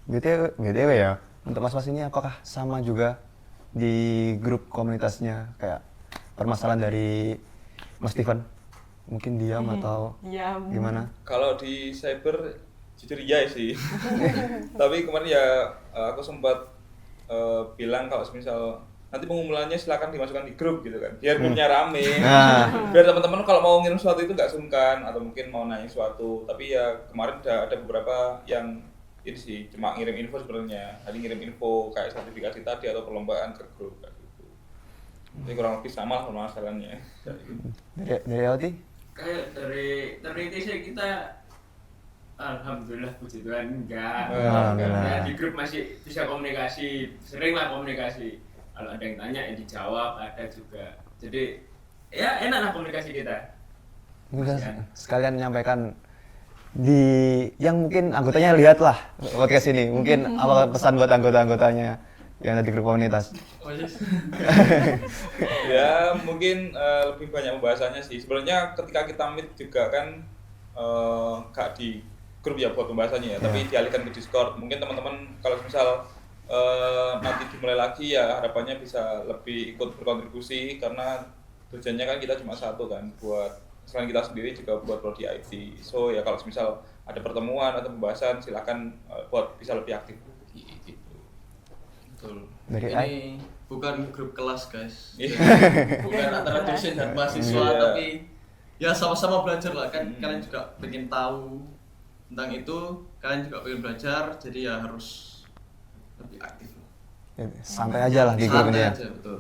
BTW ya, untuk mas-mas ini apakah sama juga di grup komunitasnya kayak permasalahan dari Mas Steven? Mungkin diam atau Diam. gimana? Kalau di cyber jujur iya sih. Tapi kemarin ya aku sempat bilang kalau misal nanti pengumumannya silakan dimasukkan di grup gitu kan. Biar grupnya rame. Nah. Biar teman-teman kalau mau ngirim sesuatu itu nggak sungkan atau mungkin mau nanya sesuatu. Tapi ya kemarin udah ada beberapa yang ini sih cuma ngirim info sebenarnya. Tadi ngirim info kayak sertifikasi tadi atau perlombaan ke grup kayak gitu. Jadi kurang lebih sama lah permasalahannya. Dari Oti? Kayak dari terliti sih kita alhamdulillah puji Tuhan enggak. Alhamdulillah. Di grup masih bisa komunikasi, sering lah komunikasi. Kalau ada yang tanya ya dijawab, ada juga. Jadi ya enak lah komunikasi kita. Mungkin sekalian menyampaikan di yang mungkin anggotanya lihat lah podcast ini. Mungkin apa pesan buat anggota-anggotanya yang ada di grup komunitas? Oh, yes. Ya mungkin lebih banyak pembahasannya sih. Sebenarnya ketika kita meet juga kan gak di grup ya buat pembahasannya ya, tapi dialihkan ke Discord. Mungkin teman-teman kalau misal nanti dimulai lagi ya harapannya bisa lebih ikut berkontribusi karena tujuannya kan kita cuma satu kan, buat selain kita sendiri juga buat prodi IT. So ya kalau misal ada pertemuan atau pembahasan silakan buat bisa lebih aktif gitu. Betul. Dari Ini bukan grup kelas guys. Iya. Bukan antara dosen dan mahasiswa, Iya. tapi ya sama-sama belajar lah kan. Kalian juga pengen tahu tentang itu, kalian juga pengen belajar, jadi ya harus lebih aktif. Ya, santai aja lah di grup ini Santai ya. aja, betul.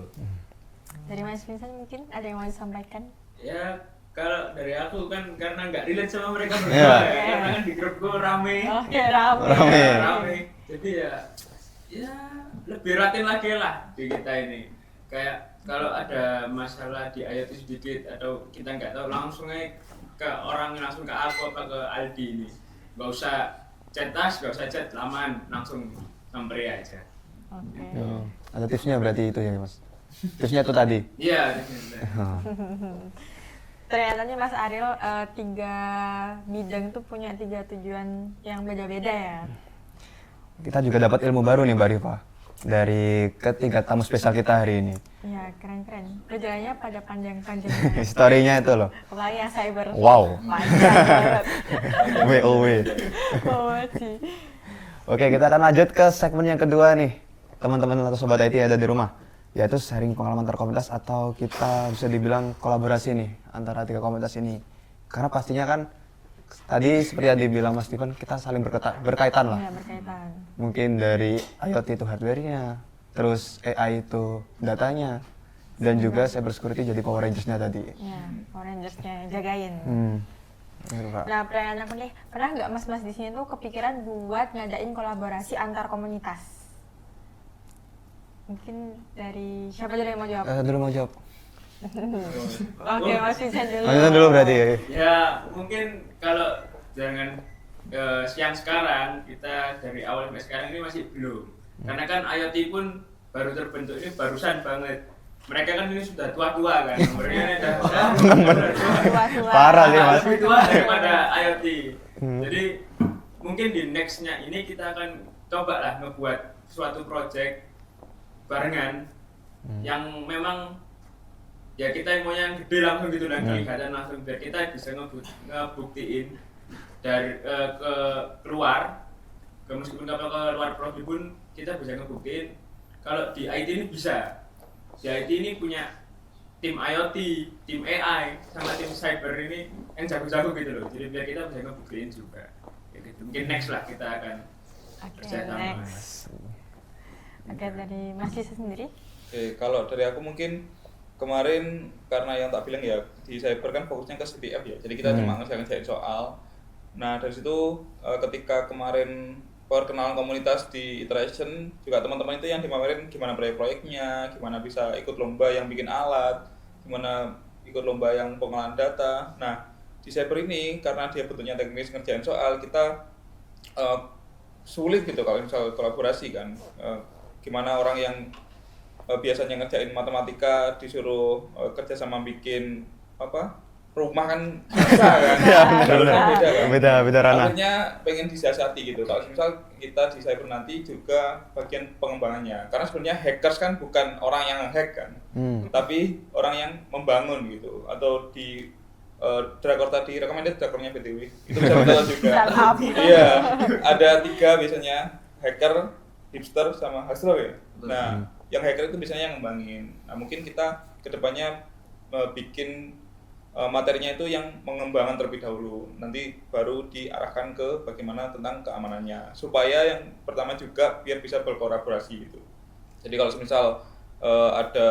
Dari Mas Vincent mungkin ada yang mau disampaikan? Ya kalau dari aku kan karena nggak relate sama mereka berdua Iya. ya, karena kan di grup gue rame. Oke, rame. Rame. Ya, rame. Jadi ya lebih rutin lagi lah di kita ini. Kayak kalau ada masalah di IoT sedikit atau kita nggak tahu langsung aja ke orang, langsung ke aku apa ke Aldi ini. Nggak usah chat tas, nggak usah chat laman, langsung sampai aja. Oke. Oh, ada tipsnya berarti itu ya Mas. Tipsnya itu tadi. Iya. Oh. Ternyata nih Mas Ariel 3 bidang tuh punya 3 tujuan yang beda-beda ya. Kita juga dapat ilmu baru nih Mbak Rifa dari ketiga tamu spesial kita hari ini. Iya, keren-keren. Perjalanannya pada panjang-panjang. Historinya itu loh. Apalagi yang cyber. Wow. Panjang banget. WOW. Banget sih. Oke, kita akan lanjut ke segmen yang kedua nih. Teman-teman atau sobat IT yang ada di rumah. Yaitu sharing pengalaman antar komunitas atau kita bisa dibilang kolaborasi nih antara 3 komunitas ini. Karena pastinya kan tadi seperti yang dibilang Mas Steven, kita saling berkaitan lah. Iya, berkaitan. Mungkin dari IoT itu hardware-nya, terus AI itu datanya, dan juga cyber security jadi Power Rangers-nya tadi. Iya, Power Rangers-nya jagain. Gitu, Pak. Nah, pertanyaan aku nih, pernah nggak mas-mas di sini tuh kepikiran buat ngadain kolaborasi antar komunitas? Mungkin dari siapa dulu yang mau jawab? Dulu mau jawab. Oke, Mas Vincent dulu. Lanjutan dulu berarti. Ya mungkin kalau dengan siang sekarang kita dari awal sampai sekarang ini masih belum, karena kan IoT pun baru terbentuk ini barusan banget. Mereka kan ini sudah tua-tua kan, umurnya ini udah Tua-tua. Parah sih Mas. lebih tua daripada IoT. Jadi mungkin di nextnya ini kita akan coba lah ngebuat suatu project barengan yang memang ya kita maunya yang gede langsung gitu dan kelihatan langsung biar kita bisa ngebuktiin dari ke keluar meskipun kapal ke luar prodi pun kita bisa ngebuktiin kalau di IT ini bisa. Di IT ini punya tim IoT, tim AI sama tim cyber ini yang jago-jago gitu loh. Jadi biar kita bisa ngebuktiin juga. Ya gitu. Mungkin next lah kita akan Oke, kerjasama. next. Oke, dari Mas Vincent sendiri? Oke, kalau dari aku mungkin kemarin karena yang tak bilang ya di cyber kan fokusnya ke CPF ya, jadi kita cuma ngerjain soal. Nah dari situ ketika kemarin perkenalan komunitas di Iteration juga teman-teman itu yang dimamerin gimana proyek-proyeknya, gimana bisa ikut lomba yang bikin alat, gimana ikut lomba yang pengolahan data. Nah di cyber ini karena dia bentuknya teknis ngerjain soal kita sulit gitu kalau misal kolaborasi kan. Gimana orang yang biasanya ngerjain matematika disuruh kerja sama bikin apa rumah kan bisa kan beda kan Beda ranah. akhirnya pengen disiasati gitu. Kalau misal kita di cyber nanti juga bagian pengembangannya, karena sebenarnya hackers kan bukan orang yang hack kan, tapi orang yang membangun gitu. Atau di Drakor tadi recommended Drakornya BTW itu bisa betul juga. Iya, ada 3 biasanya, hacker, hipster sama hustler ya. Nah, yang hacker itu biasanya yang ngembangin. Nah, mungkin kita kedepannya bikin materinya itu yang mengembangkan terlebih dahulu. Nanti baru diarahkan ke bagaimana tentang keamanannya. Supaya yang pertama juga biar bisa berkolaborasi gitu. Jadi kalau misal ada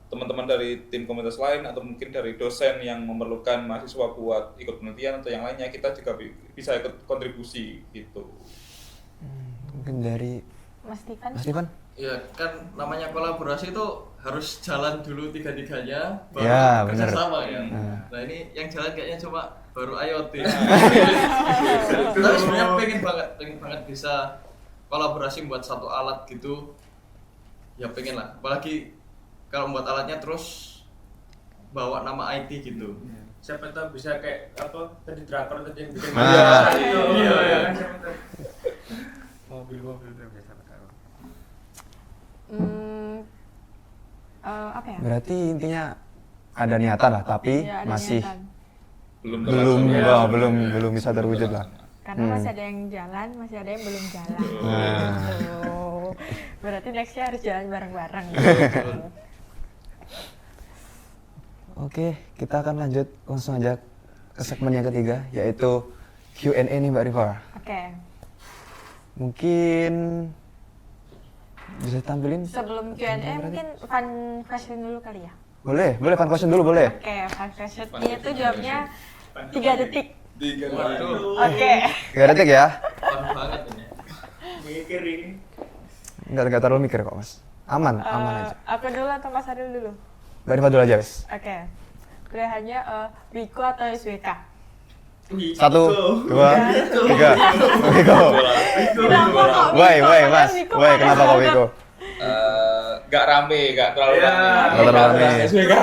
teman-teman dari tim komunitas lain atau mungkin dari dosen yang memerlukan mahasiswa buat ikut penelitian atau yang lainnya, kita juga bisa ikut kontribusi gitu. Mungkin dari Mas Steven? Mas Steven? Ya kan namanya kolaborasi itu harus jalan dulu 3-3-nya baru Ya, bener. kerjasama ya. Nah ini yang jalan kayaknya cuma baru IoT. Tapi sebenarnya pengen banget bisa kolaborasi buat satu alat gitu. Ya pengen lah, apalagi kalau buat alatnya terus bawa nama IT gitu. Siapa tahu bisa kayak apa tadi Drakor tadi yang bikin Ah. itu. Iya. Siapa tahu. Mobil-mobil itu biasa tahu. Apa ya? Berarti intinya ada niatan lah, tapi Ya, ada masih niatan. belum bisa terwujud lah. Karena masih ada yang jalan, masih ada yang belum jalan. Nah. Gitu. Berarti nextnya harus jalan bareng-bareng. Oke, kita akan lanjut langsung aja ke segmen yang ketiga, yaitu Q&A nih Mbak Riva. Oke. Mungkin bisa tampilin? Sebelum Q&A mungkin fun question dulu kali ya. Boleh fun question dulu boleh. Oke, fun question ini tuh jawabnya 3 detik. 3 Waduh, Oke. 3 detik ya? fun banget ini. Mikir ini. Enggak terlalu mikir kok mas. Aman aja. Aku dulu atau Mas Aril dulu? Mbak Riva dulu aja wes. Oke. Pilihannya Wiko atau SWK? 1, 2, 3. Wiko. Kenapa kok Woi Wiko? mas. Wiko Woi paling kenapa kok banget. Wiko? Gak rame, gak terlalu Ya, rame. nggak terlalu rame. SWK.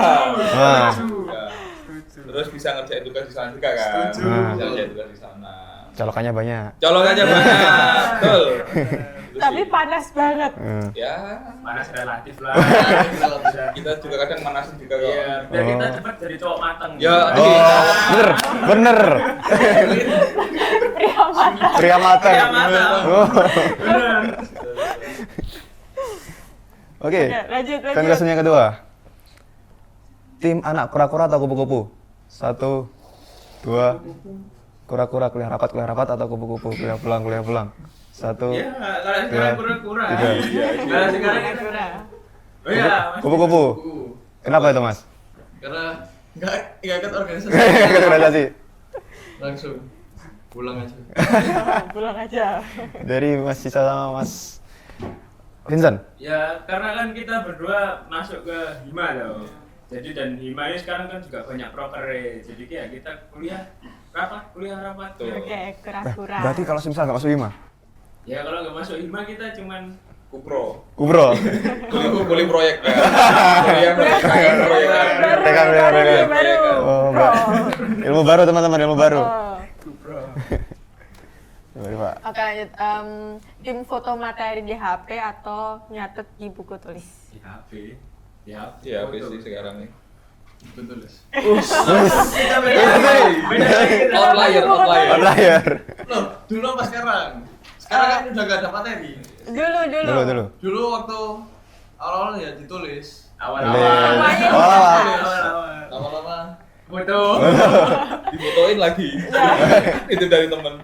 Nah. Terus bisa ngerjain tugas di sana juga kan? Setuju. Bisa ngerjain tugas di sana. Colokannya banyak. Colok aja banyak, betul. Itu Tapi sih. panas banget. Ya, Panas relatif lah. kita juga kadang manasin juga kok. Iya, biar kita cepat jadi cowok matang. Ya, Oh, bener. Pria mata. Pria matang. Pria matang. Oh. Bener. Oke. Oke, lanjut. Kan question yang kedua. Tim anak kura-kura atau kupu-kupu? 1, 2. Kura-kura kuliah rapat atau kupu-kupu kuliah pulang. 1, Ya, kalau sekarang kura-kura. 3. Kalau sekarang kita. Kura-kura. Oh iya, Mas. Kupu-kupu. Kenapa itu mas? Karena nggak ikut organisasi. Ikut organisasi. Langsung pulang aja. Pulang aja. Dari Mas Sisa sama Mas Vincent. Ya, karena kan kita berdua masuk ke Hima loh. Jadi dan Hima ini sekarang kan juga banyak proker. Jadi ya kita kuliah rapat. Tuh. Oke, kura-kura. Berarti kalau misal nggak masuk Hima? Ya kalau nggak masuk Hima kita cuman Kupro. Kubro. Kuli proyek ya. Kuliah proyek. Tekan. baru. Oh, Mbak. Ilmu baru teman-teman, ilmu baru. Oh. Gimana, Pak? Oke lanjut. Tim foto materi di HP atau nyatet di buku tulis? di HP. Di HP. Iya, habis sih sekarang nih. Betul. Kita beda lagi. Outlier. Outlier. Loh, dulu apa sekarang? Sekarang kan udah gak ada materi. Dulu. Dulu waktu awal-awal ya ditulis. Awal-awal. Oh. Lama-lama Foto. Difotoin lagi. Itu dari temen.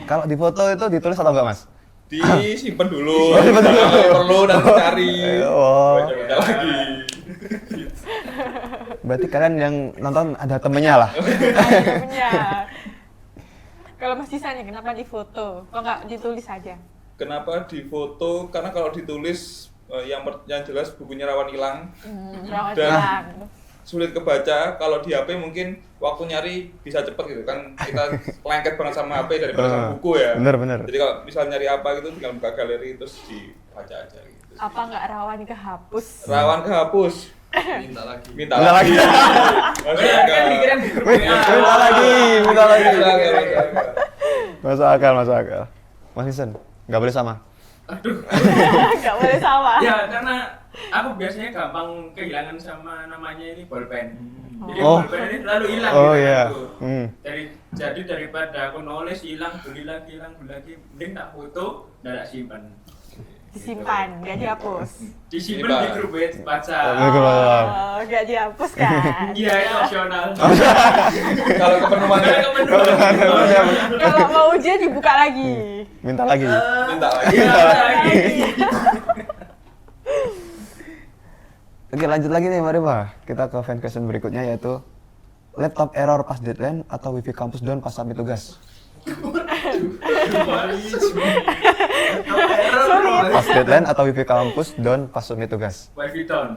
Kalau di foto itu ditulis atau enggak, Mas? Disimpan dulu. Kalau perlu nanti cari. Oh. Baca lagi. Berarti kalian yang nonton ada temennya lah. Punya. Kalau Mas Sisa nih, kenapa di foto? Kok nggak ditulis aja? Kenapa difoto? Karena kalau ditulis yang jelas bukunya rawan hilang, Rawan Dan- hilang. sulit kebaca. Kalau di HP mungkin waktu nyari bisa cepet gitu kan. Kita lengket banget sama HP daripada sama buku ya. Bener. Jadi kalau misal nyari apa gitu tinggal buka galeri terus dibaca aja gitu. Apa nggak rawan kehapus? Rawan kehapus. minta lagi. Minta Minta lagi. lagi. Masuk Kan akal. pikiran di grup Minta WA. lagi. Masuk akal. Masuk akal. Mas Vincent, nggak boleh sama. Nggak boleh sama. Ya karena aku biasanya gampang kehilangan sama namanya ini bolpen. Jadi Oh. bolpen ini selalu hilang. Oh di iya. tanganku. Jadi daripada aku nulis hilang, beli lagi, mending tak foto dan tak simpan. Disimpan, nggak dihapus. Disimpan di grup WhatsApp. Oh, nggak dihapus kan? Iya itu opsional. Kalau kepenuhannya Kalau mau ujian dibuka lagi. Minta lagi. minta lagi. Iya lagi. Oke, lanjut lagi nih, mari Pak. Kita ke fan question berikutnya yaitu laptop error pas deadline atau wifi kampus down pas submit tugas. Pas deadline atau wifi kampus down pas submit tugas. Wifi down.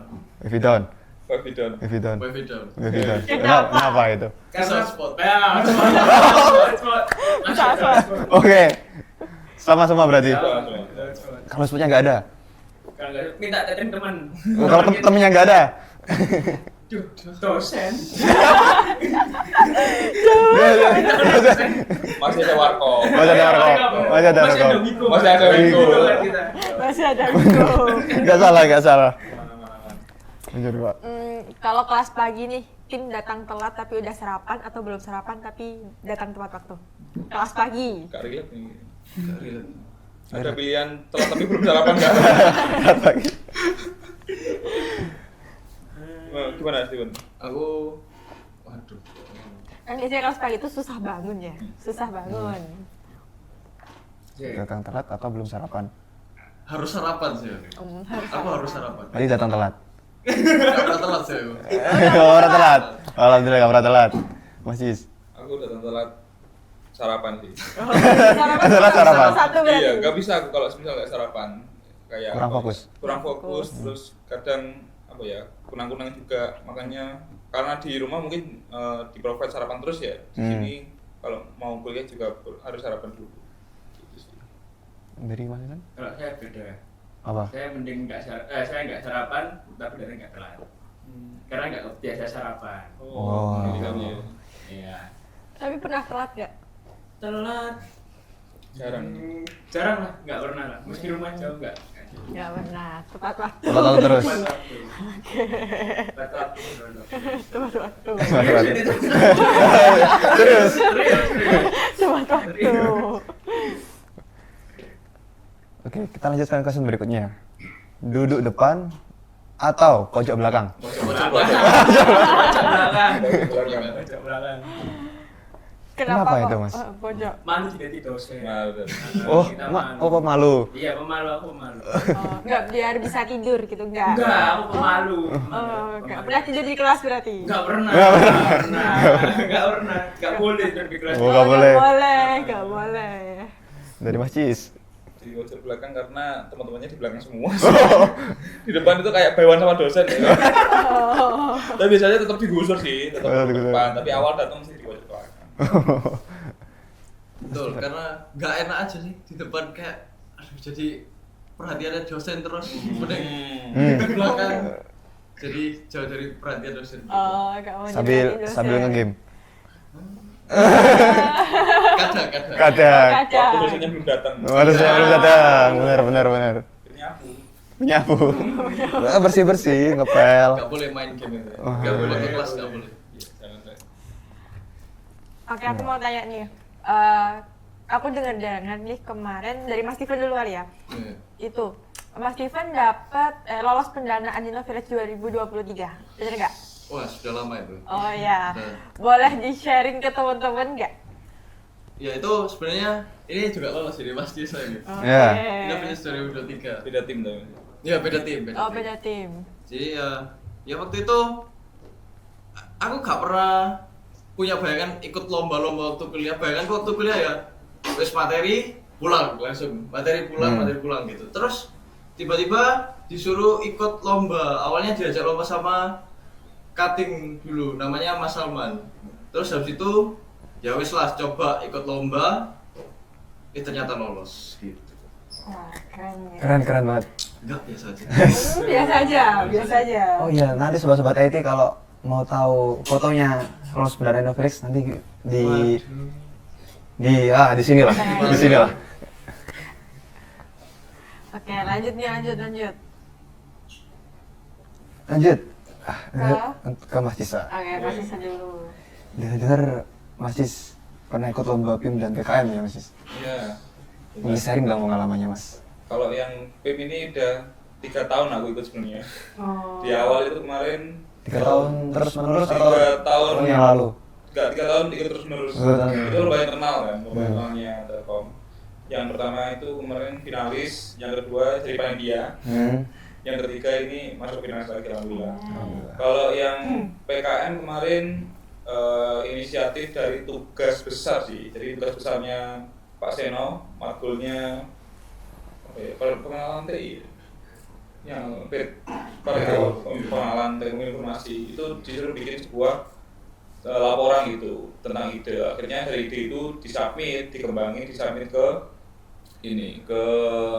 Wifi down. Wifi down. Wifi down. Wifi down. Wifi down. Kenapa? Kenapa itu? Karena Hotspot. Ya, hotspot. Hotspot. Oke. Sama-sama berarti. Hotspot. Kalau hotspotnya nggak ada. Kalau nggak minta teteng teman. Kalau temennya nggak ada. Duh, dosen. Masih ada warkop. Masih ada warkop. Masih ada warkop. Wiko. Masih ada Wiko. Kita. Masih ada Wiko. Nggak salah. Lanjut, Pak. Kalau kelas pagi nih, tim datang telat tapi udah sarapan atau belum sarapan tapi datang tepat waktu? Kelas pagi. Gak relate nih. Ada pilihan telat tapi belum sarapan nggak? Gimana Steven? Aku, waduh. Kan biasanya kalau pagi itu susah bangun ya, susah bangun. Datang telat atau belum sarapan? Harus sarapan sih. Aku harus sarapan. Tadi datang telat. Gak pernah telat sih aku. Gak pernah telat. Alhamdulillah gak pernah telat. Mas Cis. Aku datang telat sarapan sih. Telat sarapan. Satu berarti. Iya, nggak bisa aku kalau misal nggak sarapan. Kayak Kurang apa ya? fokus. Kurang fokus, terus kadang apa ya, kunang-kunang juga. Makanya karena di rumah mungkin di provide sarapan terus ya. Di sini kalau mau kuliah juga harus sarapan dulu. Gitu sih. Dari mana kan? Kalau saya beda. Apa? Saya mending saya nggak sarapan, tapi dari nggak telat. Karena nggak biasa sarapan. Oh. Jadi kan ya. Iya. Tapi pernah telat gak? Telat. Jarang. Jarang lah, nggak pernah lah. Meski rumah jauh nggak. Gak pernah, tepat waktu. Telat waktu terus. Tepat waktu. Tepat waktu. Serius. Tepat waktu. Oke, kita lanjutkan question berikutnya. Duduk depan atau pojok belakang? Pojok belakang. Pojok belakang. Kenapa itu, kok, Mas? pojok? Malu tidak di dosen. Malu. Oh, Kita pemalu. Iya, pemalu, aku pemalu. Oh, enggak biar bisa tidur gitu enggak? Enggak, aku pemalu. Oh, enggak pernah tidur di kelas berarti? Enggak pernah. Enggak pernah. Enggak boleh tidur di kelas. Oh, nggak boleh. Enggak boleh. Dari Mas Cis. Di pojok belakang karena teman-temannya di belakang semua. Di depan itu kayak bayuan sama dosen ya. Tapi biasanya tetap digusur sih, tetap Oh, di digusur. depan. Tapi awal datang sih di pojok belakang. Betul, karena gak enak aja sih di depan kayak aduh jadi perhatiannya dosen terus mending di belakang jadi jauh dari perhatian dosen. Oh, enggak mau Sambil dimarahin dosen. sambil ngegame. Kadang-kadang. Kadang. Waktu Kadang. dosennya belum datang. Waduh, saya belum datang. Benar. Akhirnya aku. Menyapu. Bersih-bersih, ngepel. Gak boleh main game itu. Oh, Gak boleh iya. ke kelas, gak boleh. Iya, jangan. Oke, aku mau tanya nih. Aku dengar nih kemarin dari Mas Steven dulu kali ya. Iya. Itu Mas Steven dapat lolos pendanaan Dino Village 2023. Bener nggak? Wah, sudah lama itu. Oh ya. Betul. Boleh di-sharing ke teman-teman nggak? Ya itu sebenarnya ini juga lolos jadi Mas Disa ini. Oke. Ya. Ini finish 2023. Beda tim tapi. Ya beda tim, Oh, tim. beda tim. Jadi ya waktu itu aku gak pernah punya bayangan ikut lomba-lomba waktu kuliah. Bayanganku waktu kuliah ya wis materi pulang langsung. Materi pulang gitu. Terus tiba-tiba disuruh ikut lomba. Awalnya diajak lomba sama cutting dulu namanya Mas Salman. Terus habis itu ya wis lah coba ikut lomba. Ternyata lolos gitu. Wah, keren ya. Keren banget. Enggak biasa aja. Biasa aja. Oh iya, nanti sobat-sobat IT kalau mau tahu fotonya lolos pendanaan Felix nanti di sini lah, di sini lah. Oke, lanjut. Lanjut. Ke? Ke Mas Cisa. Oke, kasih saya dulu. Dengar Mas Cis pernah ikut lomba PIM dan PKM ya Mas Cis? Iya. Bisa sharing dong pengalamannya Mas. Kalau yang PIM ini udah 3 tahun aku ikut sebenarnya. Oh. Di awal itu kemarin 3 tahun terus menerus atau 3 tahun yang lalu? Enggak, 3 tahun ikut terus menerus. 3 tahun. Itu lumayan kenal kan, lumayan kenalnya Telkom. Yang pertama itu kemarin finalis, yang kedua jadi panitia, yang ketiga ini masuk finalis lagi alhamdulillah. Kalau yang PKM kemarin inisiatif dari tugas besar sih. Jadi tugas besarnya Pak Seno, matkulnya pengenalan TI yang pengenalan teknologi informasi itu disuruh bikin sebuah laporan gitu tentang ide. Akhirnya dari ide itu disubmit, dikembangin, disubmit ke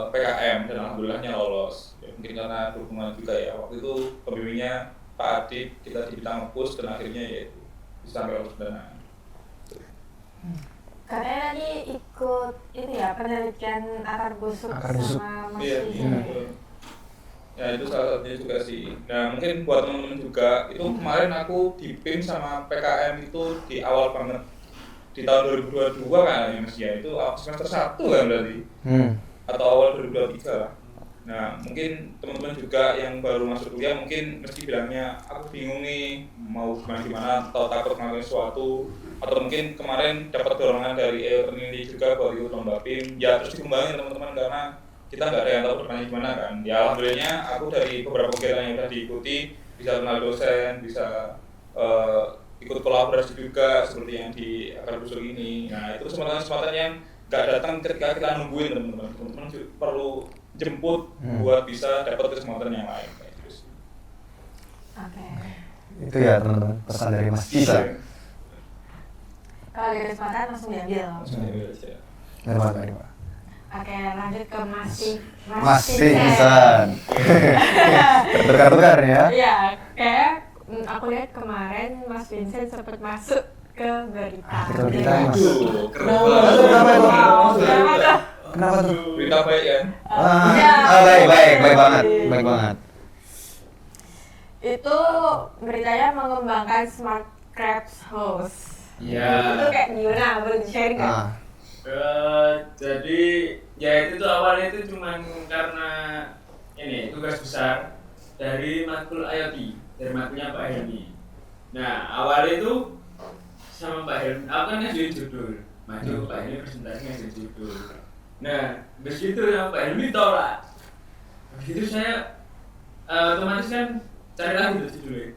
PKM dan alhamdulillahnya lolos. Ya, mungkin karena dukungan juga ya. Waktu itu pembimbingnya Pak Adib, kita diminta nge-push dan akhirnya ya itu bisa sampai lolos pendanaan. Karena tadi ikut ini ya penelitian akar busuk Akar busuk. sama Mas Iya, Cis. betul. Ya itu salah satunya juga sih. Nah mungkin buat teman-teman juga, itu kemarin aku di PIM sama PKM itu di awal banget di tahun 2022 kan ya Mas ya, itu semester 1 kan berarti. atau awal 2023 lah. Nah, mungkin teman-teman juga yang baru masuk kuliah mungkin mesti bilangnya aku bingung nih mau gimana atau takut ngelakuin sesuatu, atau mungkin kemarin dapat dorongan dari Trinity juga buat ikut lomba PIM, ya terus dikembangin teman-teman karena kita nggak ada yang tahu depannya gimana kan. Ya alhamdulillahnya aku dari beberapa kegiatan yang udah diikuti bisa kenal dosen, bisa ikut kolaborasi juga seperti yang di akar busur ini. Nah itu kesempatan-kesempatan yang nggak datang ketika kita nungguin teman-teman perlu jemput buat bisa dapat kesempatan yang lain kayak gitu sih. Oke. Itu ya teman-teman pesan dari Mas Bisa. Kalau ada kesempatan langsung diambil. Langsung diambil aja. Dari Pak. Oke, lanjut ke masih Vincent. Tertukar-tukar ya. Iya, kayak aku lihat kemarin Mas Vincent sempat masuk ke berita. Ke berita, Mas. Aduh, keren Wow. banget. Kenapa itu? Kenapa tuh? Kenapa tuh? Berita baik kan? Baik banget. Itu beritanya mengembangkan Smart Crabs House. Iya. Itu kayak gimana? Boleh di-share nggak? Ah, Jadi ya itu tuh awalnya itu cuman karena ini tugas besar dari matkul IoT, dari matkulnya Pak Helmi. Nah awalnya itu sama Pak Helmi, aku kan ngajuin judul, maju Pak Helmi presentasi ngajuin judul. Nah begitu yang Pak Helmi tolak, begitu saya otomatis kan cari lagi tuh judulnya,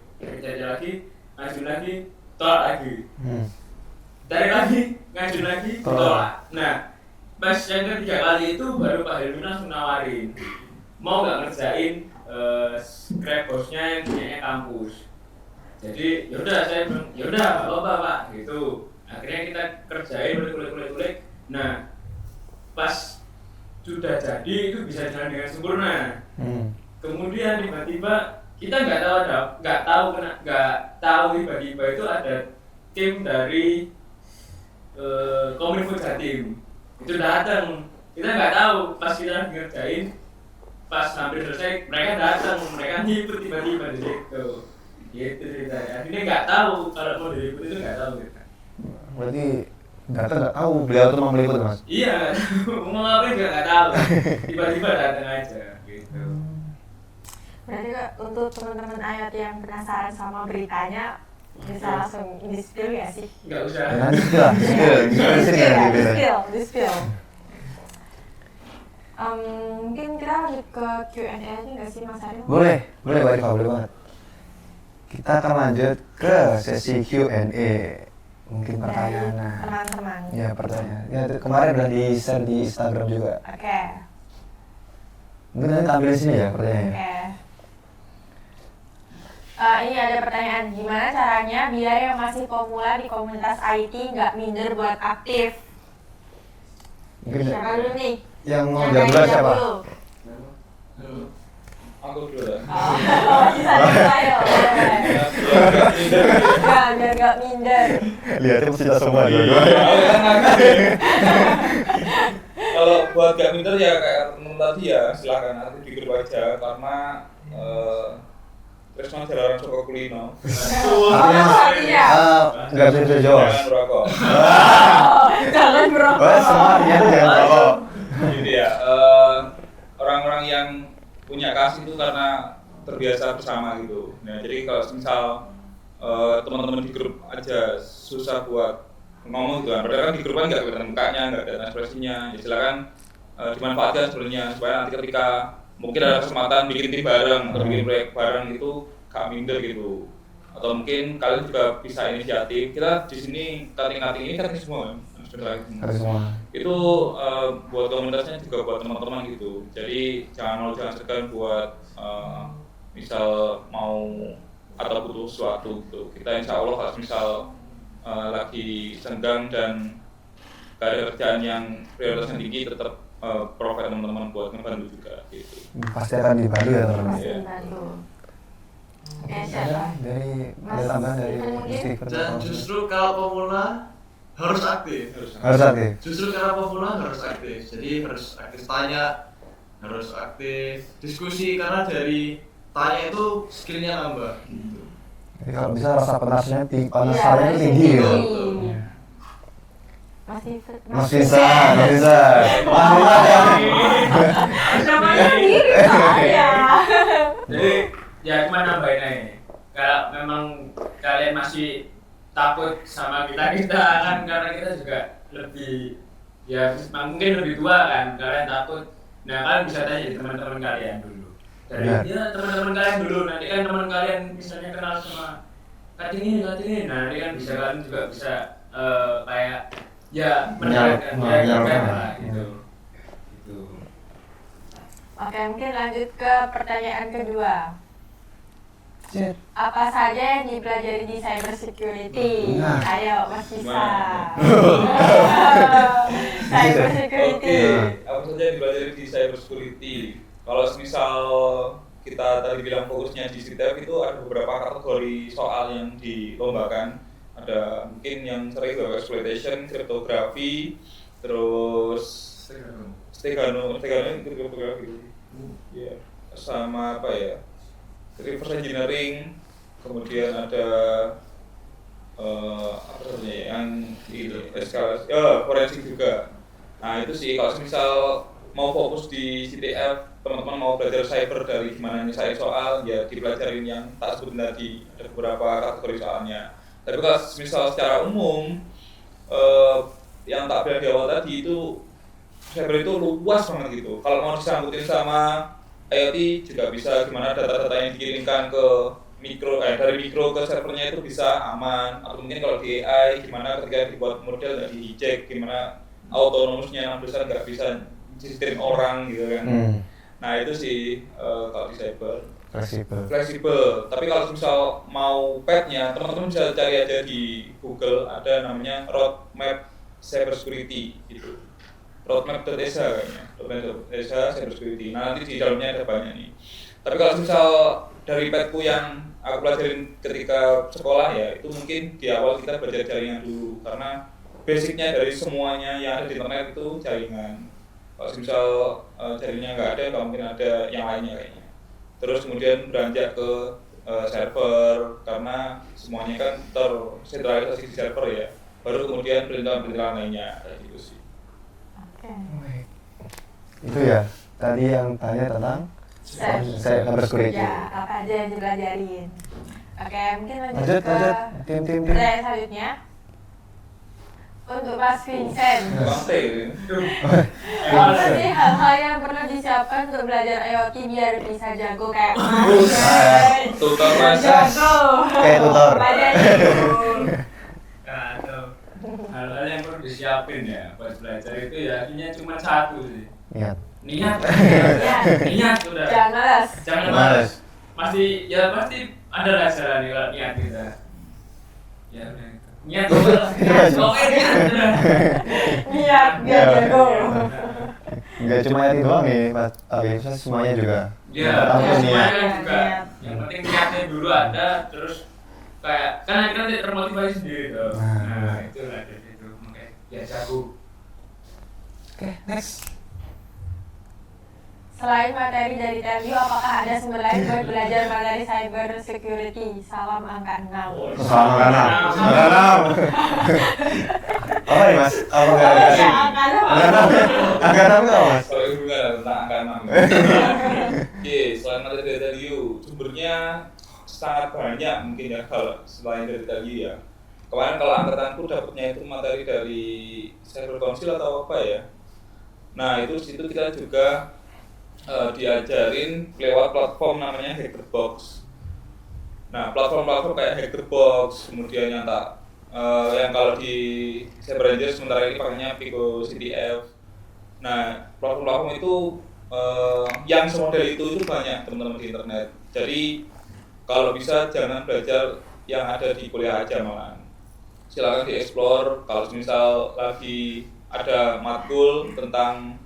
cari lagi, ngajuin lagi, tolak lagi. Cari lagi, ngajuin lagi, tolak. Nah, pas yang ketiga kali itu baru Pak Helmi langsung nawarin mau nggak ngerjain scrap house-nya yang punyanya kampus. Jadi yaudah saya bilang yaudah nggak apa-apa Pak gitu. Akhirnya kita kerjain kulik. Nah, pas sudah jadi itu bisa jalan dengan sempurna. Kemudian tiba-tiba kita nggak tahu tiba-tiba itu ada tim dari Kominfo Jatim itu datang, kita nggak tahu pas kita ngerjain, pas hampir selesai mereka datang, mereka ngikut tiba-tiba di situ, gitu ceritanya. Akhirnya nggak tahu kalau mau diliput itu nggak tahu kita. Berarti data nggak tahu beliau tuh mau meliput, Mas. Iya, mau ngapain juga nggak tahu, tiba-tiba datang aja, gitu. Berarti untuk teman-teman IoT yang penasaran sama beritanya bisa langsung di-spill ya sih? Nggak usah. Ya, nanti Di-spill. Mungkin kita lanjut ke Q&A aja nggak sih Mas Arif? Boleh Mbak Rifa, boleh banget. Kita akan lanjut ke sesi Q&A. Mungkin Dari pertanyaan. teman-teman. Ya, pertanyaan. Ya, itu kemarin udah di-share di Instagram juga. Oke. Mungkin nanti tampilin sini ya pertanyaannya. Oke. Ini ada pertanyaan, gimana caranya biar yang masih pemula di komunitas IT nggak minder buat aktif? Mungkin Siapa dulu nih? yang mau Yang jawab dulu nanya siapa? dulu. Aku dulu ya. Bisa ya. Biar nggak minder. Lihatnya mesti kita semua Iya. dua-dua. Kalau buat gak minder ya kayak temen tadi ya silakan nanti di grup aja karena Tresno jalanan Soko Kulino. Artinya? Nggak bisa jawab. Jangan merokok. Jangan berokok. Wah, semua artinya jangan rokok. Jadi ya orang-orang yang punya kasih itu karena terbiasa bersama gitu. Nah jadi kalau misal teman-teman di grup aja susah buat ngomong gitu kan, padahal kan di grup kan nggak kelihatan mukanya, nggak kelihatan ekspresinya. Ya silakan dimanfaatkan sebenarnya supaya nanti ketika mungkin ada kesempatan bikin tim bareng atau bikin proyek bareng itu gak minder gitu. Atau mungkin kalian juga bisa inisiatif. Kita di sini cutting ini cutting semua kan. Harus semua. Itu buat komunitasnya juga buat teman-teman gitu. Jadi jangan segan buat misal mau atau butuh sesuatu gitu. Kita insya Allah kalau misal lagi senggang dan gak ada kerjaan yang prioritasnya tinggi tetap provide teman-teman buat ngebantu juga gitu. Pasti akan dibantu ya teman-teman. Pasti dibantu. Oke, siapa? Dari Mas ada tambahan dari Steven mungkin? Steven. Dan justru kalau pemula harus aktif. Harus aktif. Justru karena pemula harus aktif. Jadi harus aktif tanya, harus aktif diskusi karena dari tanya itu skillnya nambah. Gitu. Jadi kalau bisa rasa penasarannya tinggi, Iya, tinggi ya. tinggi. Mas Vincent. Namanya sendiri saya. Jadi ya cuma nambahin aja. Kalau memang kalian masih takut sama kita kan karena kita juga lebih ya mungkin lebih tua kan, kalian takut. Nah kalian bisa tanya di teman-teman kalian dulu. Dari ya teman-teman kalian dulu, nanti kan teman kalian misalnya kenal sama Kak ini, nah nanti kan bisa kalian juga bisa kayak ya menyarankan lah gitu. Gitu. Oke, mungkin lanjut ke pertanyaan kedua. Apa saja yang dipelajari di cyber security? Ayo, Mas Bisa. Cyber security. Apa saja yang dipelajari di cyber security? Kalau misal kita tadi bilang fokusnya di CTF itu ada beberapa kategori soal yang dilombakan. Ada mungkin yang sering web exploitation, kriptografi, terus steganography, ya, sama apa ya? Reverse engineering, kemudian ada apa namanya yang itu eskalasi, forensik juga. Nah itu sih kalau misal mau fokus di CTF, teman-teman mau belajar cyber dari gimana nyelesain soal, ya dipelajarin yang tak sebut tadi, ada beberapa kategori soalnya. Tapi kalau misal secara umum, yang tak bilang di awal tadi itu cyber itu luas banget gitu. Kalau mau disangkutin sama IoT juga bisa, gimana data-data yang dikirimkan ke dari mikro ke servernya itu bisa aman, atau mungkin kalau di AI gimana ketika dibuat model nggak di-hijack, gimana autonomousnya besar nggak bisa sistem orang gitu kan. Nah itu sih kalau di cyber fleksibel. Tapi kalau misal mau petnya, teman-teman bisa cari aja di Google, ada namanya roadmap cyber security gitu. Roadmap.esa kayaknya, roadmap.esa cyber security. Nah nanti di dalamnya ada banyak nih. Tapi kalau misal dari petku yang aku pelajarin ketika sekolah ya, itu mungkin di awal kita belajar jaringan dulu, karena basicnya dari semuanya yang ada di internet itu jaringan. Kalau misal jaringannya nggak ada, nggak mungkin ada yang lainnya kayaknya. Terus kemudian beranjak ke server, karena semuanya kan tersentralisasi di server ya. Baru kemudian perintah-perintah lainnya kayak gitu sih. Itu ya, tadi yang tanya tentang cyber security. Ya, apa aja yang dipelajarin. Oke, mungkin Lanjut. Tim. pertanyaan selanjutnya. Untuk Mas Vincent, apa sih hal-hal yang perlu disiapkan untuk belajar IoT biar bisa jago kayak Mas? Tutor Mas. Jago. Kayak tutor. Belajar itu. Atau hal-hal yang perlu disiapin ya buat belajar itu ya artinya cuma satu sih. Niat sudah. Jangan Malas. Pasti ada lah cara nih kalau niat kita. Ya udah itu. Niat Niat biar jago. Enggak cuma itu doang nih, Mas. Bisa semuanya juga. Ya, Pertama niat. semuanya juga. Niat. Yang penting niatnya dulu ada, terus kayak kan akhirnya nanti termotivasi sendiri tuh. Nah, itulah dari itu. Makanya ya jago. Oke, next. Selain materi dari Telview, apakah ada sumber lain buat belajar materi cyber security? Salam angka 6. Sama kanan. Apa nih Mas? Apa nggak Oh ada? iya, angka 6. Angka 6 nggak Mas? Kalau itu bukan tentang angka 6. Oke, selain materi dari Telview, sumbernya sangat banyak mungkin ya kalau selain dari Telview ya. Kemarin kalau angkatanku dapatnya itu materi dari Cyber Council atau apa ya. Nah itu situ kita juga diajarin lewat platform namanya Hackerbox. Nah platform-platform kayak Hackerbox, kemudian yang kalau di Cyber Ranger sementara ini pakainya Pico CTF. Nah platform-platform itu yang semodel itu banyak teman-teman di internet. Jadi kalau bisa jangan belajar yang ada di kuliah aja malahan. Silakan dieksplor. Kalau misal lagi ada matkul tentang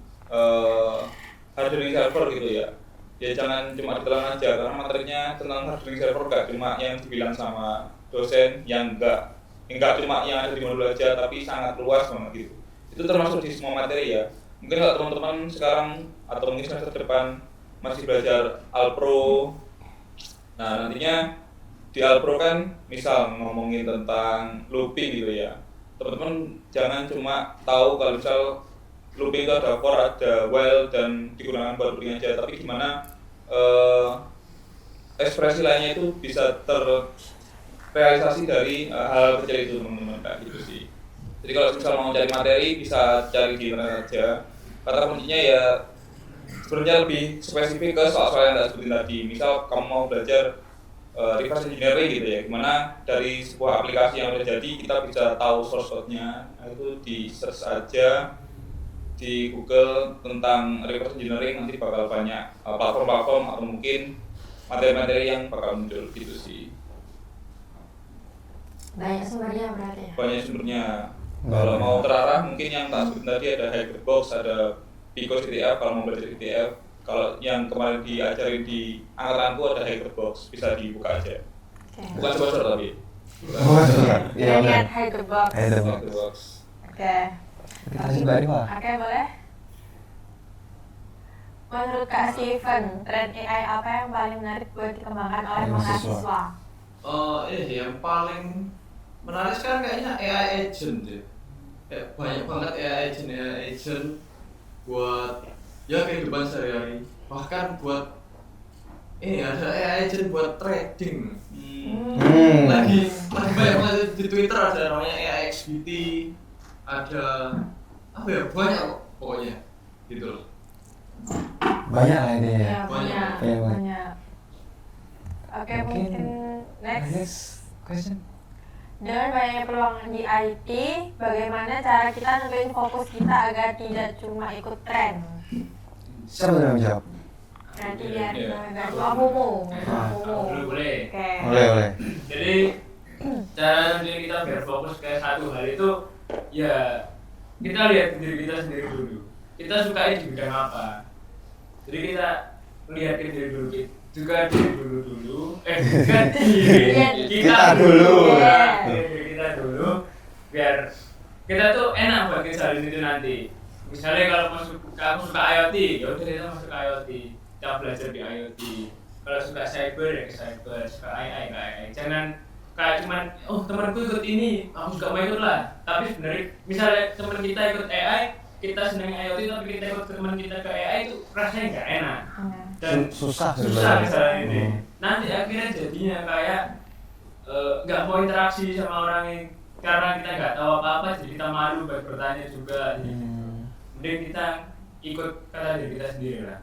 hardening server gitu ya jangan cuma ditelan aja, karena materinya tentang hardening server gak cuma yang dibilang sama dosen, yang enggak cuma yang ada di modul aja, tapi sangat luas banget gitu. Itu termasuk di semua materi ya. Mungkin kalau teman-teman sekarang atau mungkin semester depan masih belajar Alpro, nah nantinya di Alpro kan misal ngomongin tentang looping gitu ya. teman-teman jangan cuma tahu kalau misal looping itu ada for, ada while dan digunakan buat looping aja, tapi gimana ekspresi lainnya itu bisa terrealisasi dari hal kecil itu teman-teman, kayak gitu sih. Jadi kalau misal mau cari materi bisa cari di internet aja. Kata kuncinya ya sebenarnya lebih spesifik ke soal-soal yang tak sebutin tadi. Misal kamu mau belajar reverse engineering gitu ya, gimana dari sebuah aplikasi yang udah jadi kita bisa tahu source code-nya. Nah, itu di search aja di Google tentang reverse engineering, nanti bakal banyak platform-platform atau mungkin materi-materi yang bakal muncul gitu sih. Banyak sumbernya berarti ya? Banyak sumbernya. Kalau mau terarah mungkin yang tak sebutin tadi ada Hyperbox, ada Pico CTF kalau mau belajar CTF. Kalau yang kemarin diajarin di angkatanku ada Hyperbox, bisa dibuka aja. Bukan sponsor tapi. Iya, lihat Hyperbox. Hyperbox. Oke. Kita kasih Mbak Rima. Oke, boleh. Menurut Kak Steven, tren AI apa yang paling menarik buat dikembangkan oleh mahasiswa? Yang paling menarik sekarang kayaknya AI agent ya. Banyak banget AI agent buat ya kehidupan sehari-hari. Bahkan buat ada AI agent buat trading. Lagi banyak banget di Twitter, ada namanya AI XBT, ada banyak kok pokoknya gitu loh. Banyak lah ini ya. Ya, Banyak. banyak. Oke, mungkin next. question. Dengan banyaknya peluang di IT, bagaimana cara kita nentuin fokus kita agar tidak cuma ikut tren? Siapa yang mau jawab? Nanti biar Iya. nggak cuma FOMO. Boleh. Oke. Boleh. Jadi cara nentuin kita biar fokus ke satu hal itu ya kita lihat diri kita sendiri dulu. Kita suka di bidang apa. Jadi kita lihat ke diri dulu, juga diri dulu. Juga diri kita dulu. Iya. Diri kita dulu biar kita tuh enak buat ngejalin itu nanti. Misalnya kalau kamu suka IoT, ya udah kita masuk ke IoT. Kita belajar di IoT. Kalau suka cyber ya ke cyber, suka AI ke AI. Jangan kayak cuman temanku ikut ini, aku juga mau ikut lah. Tapi sebenarnya misalnya teman kita ikut AI, kita senang IoT tapi kita ikut teman kita ke AI itu rasanya nggak enak. Dan Susah susah sebenarnya. misalnya ini. Nanti akhirnya jadinya kayak nggak mau interaksi sama orang yang karena kita nggak tahu apa-apa, jadi kita malu buat bertanya juga. Mending kita ikut kata diri kita sendiri lah.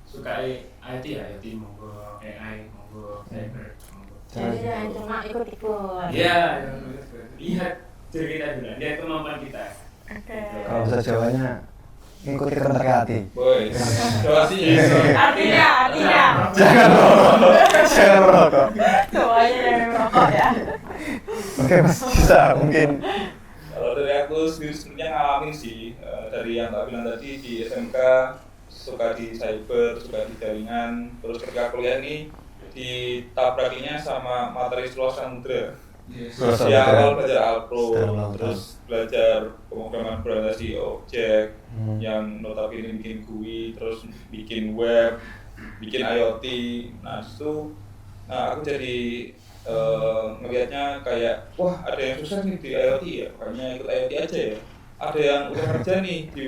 Suka IT ya IoT monggo, AI monggo, cyber monggo. Jadi jangan cuma ikut-ikut. Iya, lihat diri kita dulu, lihat kemampuan kita. Oke. Kalau bisa jawabannya ngikuti kerentak hati. Boy, situasinya. Artinya. Jangan merokok. Semuanya yang merokok ya. Oke Mas, bisa mungkin. Kalau dari aku sendiri sebenarnya ngalamin sih dari yang tak bilang tadi di SMK suka di cyber, suka di jaringan, terus ketika kuliah ini ditabrakinya sama materi seluas samudra. Seluas Ya samudra. awal belajar Alpro, Setelah terus belajar pemrograman berorientasi objek, yang notabene bikin GUI, terus bikin web, bikin IoT. Nah aku jadi ngelihatnya kayak wah ada yang susah nih di IoT ya, makanya ikut IoT aja ya. Ada yang udah kerja nih di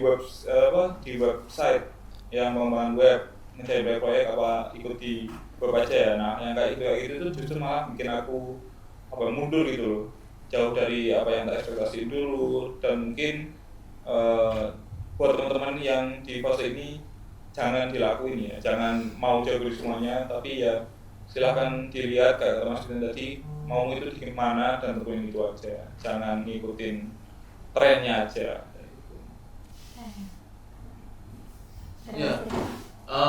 di website yang pengembangan web, ngerjain proyek apa ikut di web aja ya. Nah yang kayak gitu tuh justru malah bikin aku mundur gitu loh, jauh dari apa yang tak ekspektasiin dulu. Dan mungkin buat teman-teman yang di fase ini jangan dilakuin ya, jangan mau jauh dari semuanya, tapi ya silahkan dilihat kayak Mas Dina tadi mau itu di mana dan tentuin itu aja, jangan ngikutin trennya aja. Ya,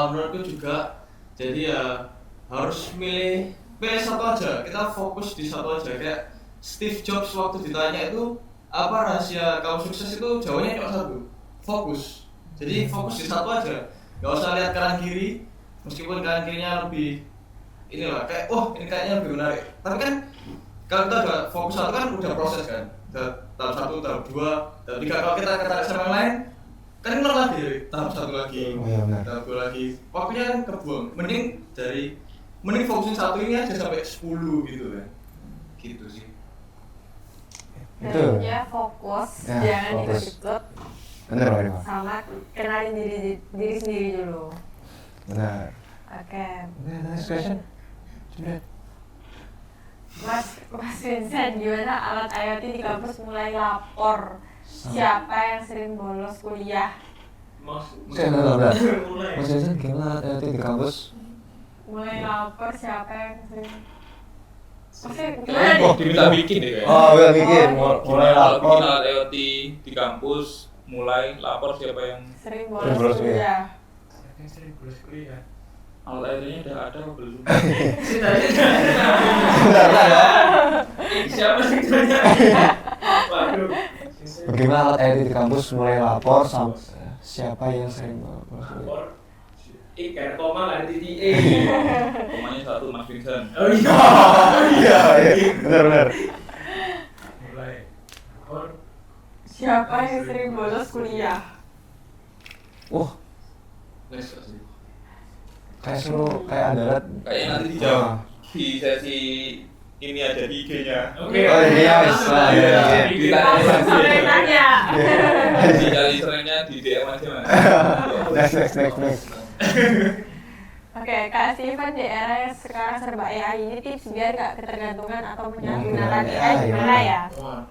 menurutku juga. Jadi ya harus pilih satu aja. Kita fokus di satu aja. Kayak Steve Jobs waktu ditanya itu apa rahasia kamu sukses, itu jawabannya cuma satu, fokus. Jadi fokus di satu aja. Gak usah lihat kanan kiri, meskipun kanan kirinya lebih inilah kayak ini kayaknya lebih menarik. Tapi kan kalau kita udah fokus satu kan udah proses kan. Tahap 1, tahap 2, tahap 3. Kalau kita ketarik sama yang lain kan ulang lagi tahap 1 lagi, Oh, iya benar. tahap 2 lagi. Waktunya kan kebuang. Mending fokusin satu ini aja sampai 10 gitu kan. Gitu sih. Itu. Ya fokus, Ya, jangan fokus. ikut-ikut, Bener Mbak Rifa. sama kenalin diri sendiri dulu. Benar. Oke, Next question. Jempret. Mas Vincent, gimana alat IoT di kampus mulai lapor? Siapa yang sering bolos kuliah? Saya nggak tahu, Mbak. Mas Vincent, gimana IoT di kampus? Mulai lapor siapa yang sering? Maksudnya gimana nih? Oh, diminta bikin deh kayaknya. Oh, udah bikin. Mulai Kalau lapor. bikin alat IoT di kampus, mulai lapor siapa yang Sering Sering bolos bolos kuliah. kuliah. Yang sering bolos kuliah. alat IoT-nya udah ada apa belum? Siapa sih tanya? Waduh. Bagaimana alat IoT di kampus mulai lapor sama siapa yang sering bolos kuliah? Karena koma nggak ada titik E. Komanya satu, Mas Vincent. Oh iya. Iya, benar. Mulai. Lapor. Siapa yang sering bolos kuliah? Wah, Next question. kayak suruh kayak adalat. Kayaknya nanti dijawab di sesi ini aja di IG-nya. Oke. Oh, iya, Mas. Ah, iya, iya. Langsung sering nanya. Di cari seringnya di DM aja Mas. Next. Oke, Kak Steven, di era yang sekarang serba AI ini tips biar gak ketergantungan atau menyalahgunakan AI gimana ya? Wah.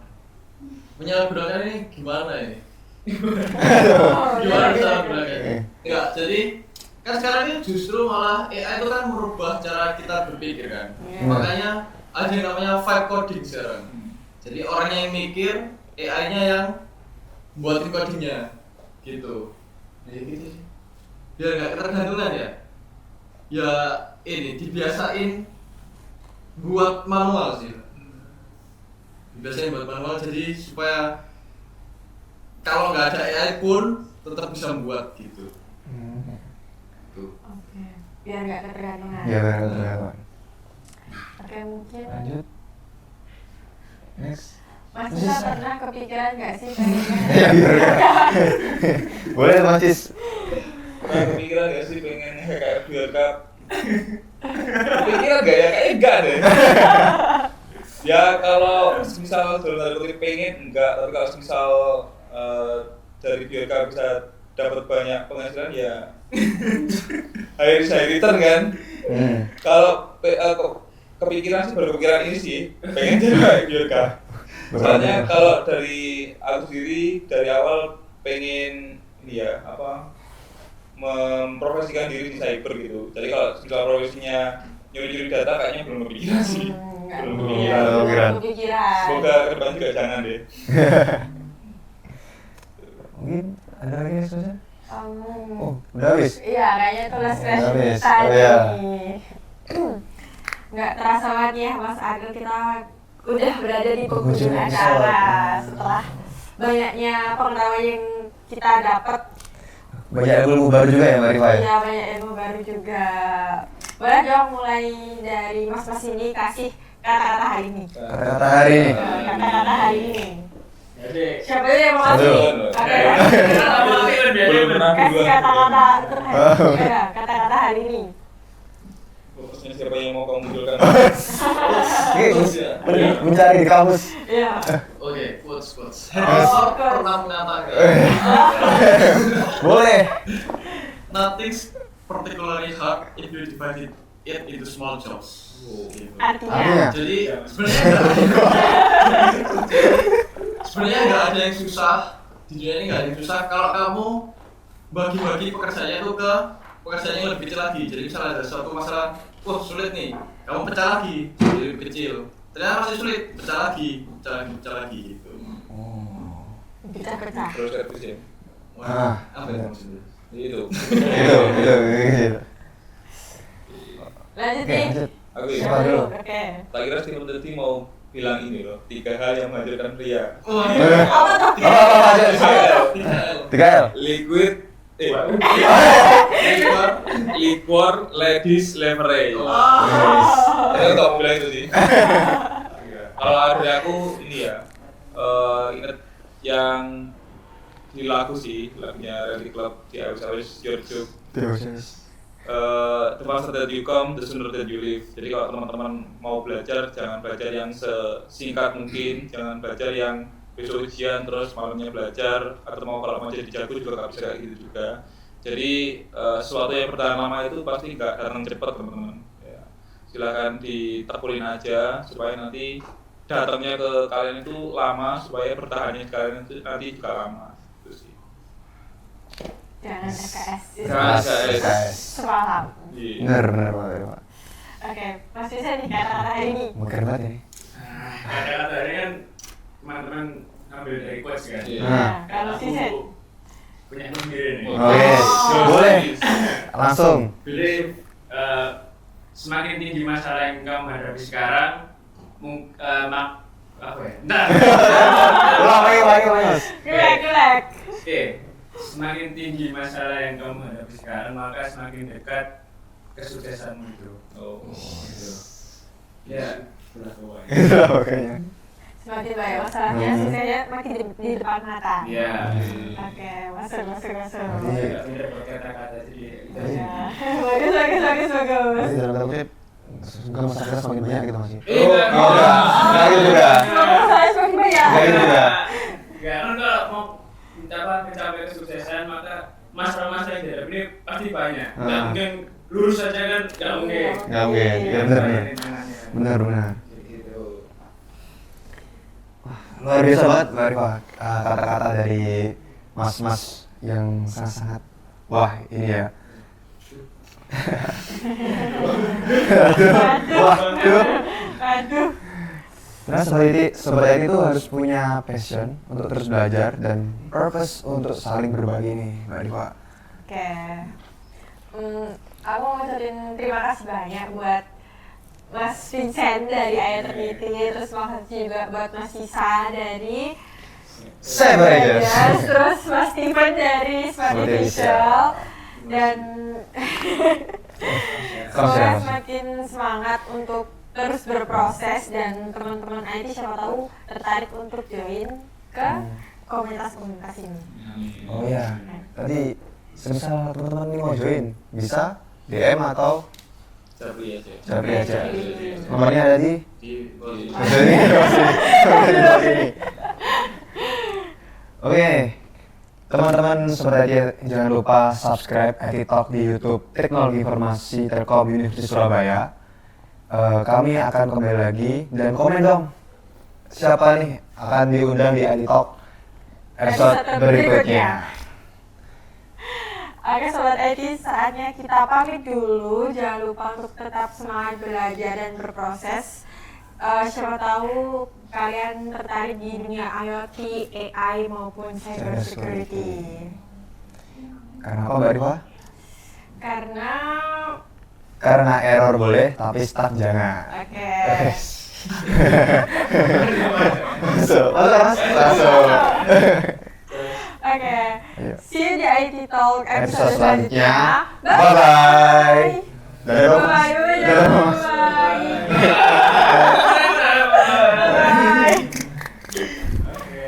Menyalahgunakan ini gimana ini? Oh, Gimana iya, cara iya. gunakannya? Enggak, jadi kan sekarang ini justru malah AI itu kan merubah cara kita berpikir kan. Iya. Makanya ada yang namanya vibe coding sekarang. Jadi orangnya yang mikir, AI-nya yang buatin codingnya gitu. Ya gitu sih. Biar nggak ketergantungan ya. Ya ini dibiasain buat manual sih. Dibiasain buat manual jadi supaya kalau nggak ada AI pun tetap bisa membuat gitu. Tuh. Oke, biar gak ketergantungan. Iya, benar. Oke, mungkin Lanjut. Next. Mas Cisa pernah kepikiran gak sih pengen Iya, boleh Mas Cis. Pernah kepikiran gak sih pengen kayak biarkap? Kepikiran gak ya? Kayaknya enggak deh. Ya kalau misal dalam tanda kutip pengen enggak, tapi kalau misal dari biarkap bisa dapat banyak penghasilan ya high risk high return kan. Kalau kepikiran sih baru kepikiran ini sih pengen jadi biarkap. Soalnya kalau dari aku sendiri dari awal pengen ini ya apa memprofesikan diri di cyber gitu. Jadi kalau segala profesinya nyuri-nyuri data kayaknya belum kepikiran sih. Belum kepikiran. Kepikiran. kepikiran. Semoga ke depan juga jangan deh. Mungkin ada lagi next question? Oh, Um, udah habis. Iya, kayaknya itu last Udah question habis. tadi. Oh, iya. Nggak terasa banget ya Mas Agil, kita udah berada di penghujung Penghujung acara episode. setelah banyaknya pengetahuan yang kita dapat. Banyak ilmu baru juga ya Mbak Rifa ya? Iya, banyak ilmu baru juga. Boleh dong mulai dari Mas ini kasih kata-kata hari ini. Kata-kata hari ini. Kata-kata hari ini. Jadi. Siapa dulu yang mau Satu. kasih? Oke. Belum pernah Kasih duluan. kata-kata terhadap ya, kata-kata hari ini. Fokusnya siapa yang mau kamu munculkan? Ini mencari di kamus. Iya. Oke, quotes. quotes. Harrison pernah mengatakan, Boleh. nothing's particularly hard if you divide it into small chunks. Gitu. Artinya. Jadi sebenarnya nggak ada yang susah di dunia ini, nggak ada yang susah kalau kamu bagi-bagi pekerjaannya itu ke pekerjaan yang lebih kecil lagi. Jadi misalnya ada suatu masalah, wah sulit nih, kamu pecah lagi jadi lebih kecil. Ternyata masih sulit, pecah lagi gitu. Pecah-pecah. Terus servis ya. Wah, apa itu maksudnya? Itu. Itu. Lanjut Oke, nih. lanjut. Aku Siapa ya. dulu? Oke. Tak kira Steven tadi mau bilang ini loh, 3 hal yang menghasilkan pria. Wah, Apa tuh? Tiga L. Liquid, liquor, ladies, leverage. Saya tau bilang itu sih. Kalau dari aku ini ya, inget yang di lagu sih, lagunya Rally Club di Awis Awis Giorgio. the faster that you come, the sooner that you leave. Jadi kalau teman-teman mau belajar, jangan belajar yang sesingkat mungkin, jangan belajar yang besok ujian terus malamnya belajar, atau kalau mau jadi jago juga nggak bisa kayak gitu juga. Jadi sesuatu yang bertahan lama itu pasti nggak datang cepat teman-teman. Ya. Silakan ditekunin aja supaya nanti datangnya ke kalian itu lama, supaya bertahannya kalian itu nanti juga lama. Itu sih. Jangan SKS. Jangan SKS. Semalam. Iya. Bener banget Pak. Oke, Mas Vincent nih kata-kata hari ini. Mungkin banget ini. Kata-kata ini kan teman-teman ambil dari quotes kan. Iya. Nah. Kalau Vincent. Punya sendiri nih. Oke, boleh. Langsung. Believe semakin tinggi masalah yang kamu hadapi sekarang, apa ya? Ntar. Ulang lagi Mas. Gelek. Oke, semakin tinggi masalah yang kamu hadapi sekarang, maka semakin dekat kesuksesanmu itu. Oh. Gitu. Ya, itulah pokoknya. Itu pokoknya. Semakin banyak masalahnya, suksesnya makin di depan mata. Iya. Oke, masuk. Iya. Tidak pindah berkata-kata jadi itu aja. Ya. Bagus. Jadi dalam tanda kutip segala masalah kita semakin banyak gitu Mas. Enggak gitu juga. Semoga saya semakin banyak. Enggak gitu juga. Enggak, kan kalau mau mencapai kesuksesan maka masalah-masalah yang dihadapi ini pasti banyak. Enggak mungkin lurus saja kan, enggak mungkin. Enggak mungkin. Iya benar. Benar. Benar. Gitu. Luar biasa banget Mbak Rifa, kata-kata dari mas-mas yang sangat-sangat wah ini ya. Aduh. Karena sobat IT itu harus punya passion untuk terus belajar dan purpose untuk saling berbagi nih Mbak Rifa. Oke. Aku mau ngucapin terima kasih banyak buat Mas Vincent dari Eternity, terus makasih juga buat Mas Isa dari Cyber Rangers. terus Mas Steven dari Smart Visual, dan semoga semakin semangat untuk terus berproses, dan teman-teman IT siapa tahu tertarik untuk join ke komunitas ini. Oh iya, tadi semisal teman-teman ini mau join, bisa DM atau Japri aja. Japri aja. Nomornya ada di Di sini. Oke, teman-teman sobat IT jangan lupa subscribe IT Talk di YouTube Teknologi Informasi Telkom Universitas Surabaya. Kami akan kembali lagi dan komen dong siapa nih akan diundang di IT Talk episode berikutnya. Oke Sobat IT, saatnya kita pamit dulu. Jangan lupa untuk tetap semangat belajar dan berproses. Siapa tahu kalian tertarik di dunia IoT, AI maupun cyber security. Karena apa Mbak Rifa? Karena Error boleh, tapi start jangan. oke. Masuk. Oke. Ayo. See you di IT Talk Episode episode selanjutnya. selanjutnya. Bye-bye. Dadah. Bye.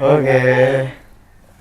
Oke.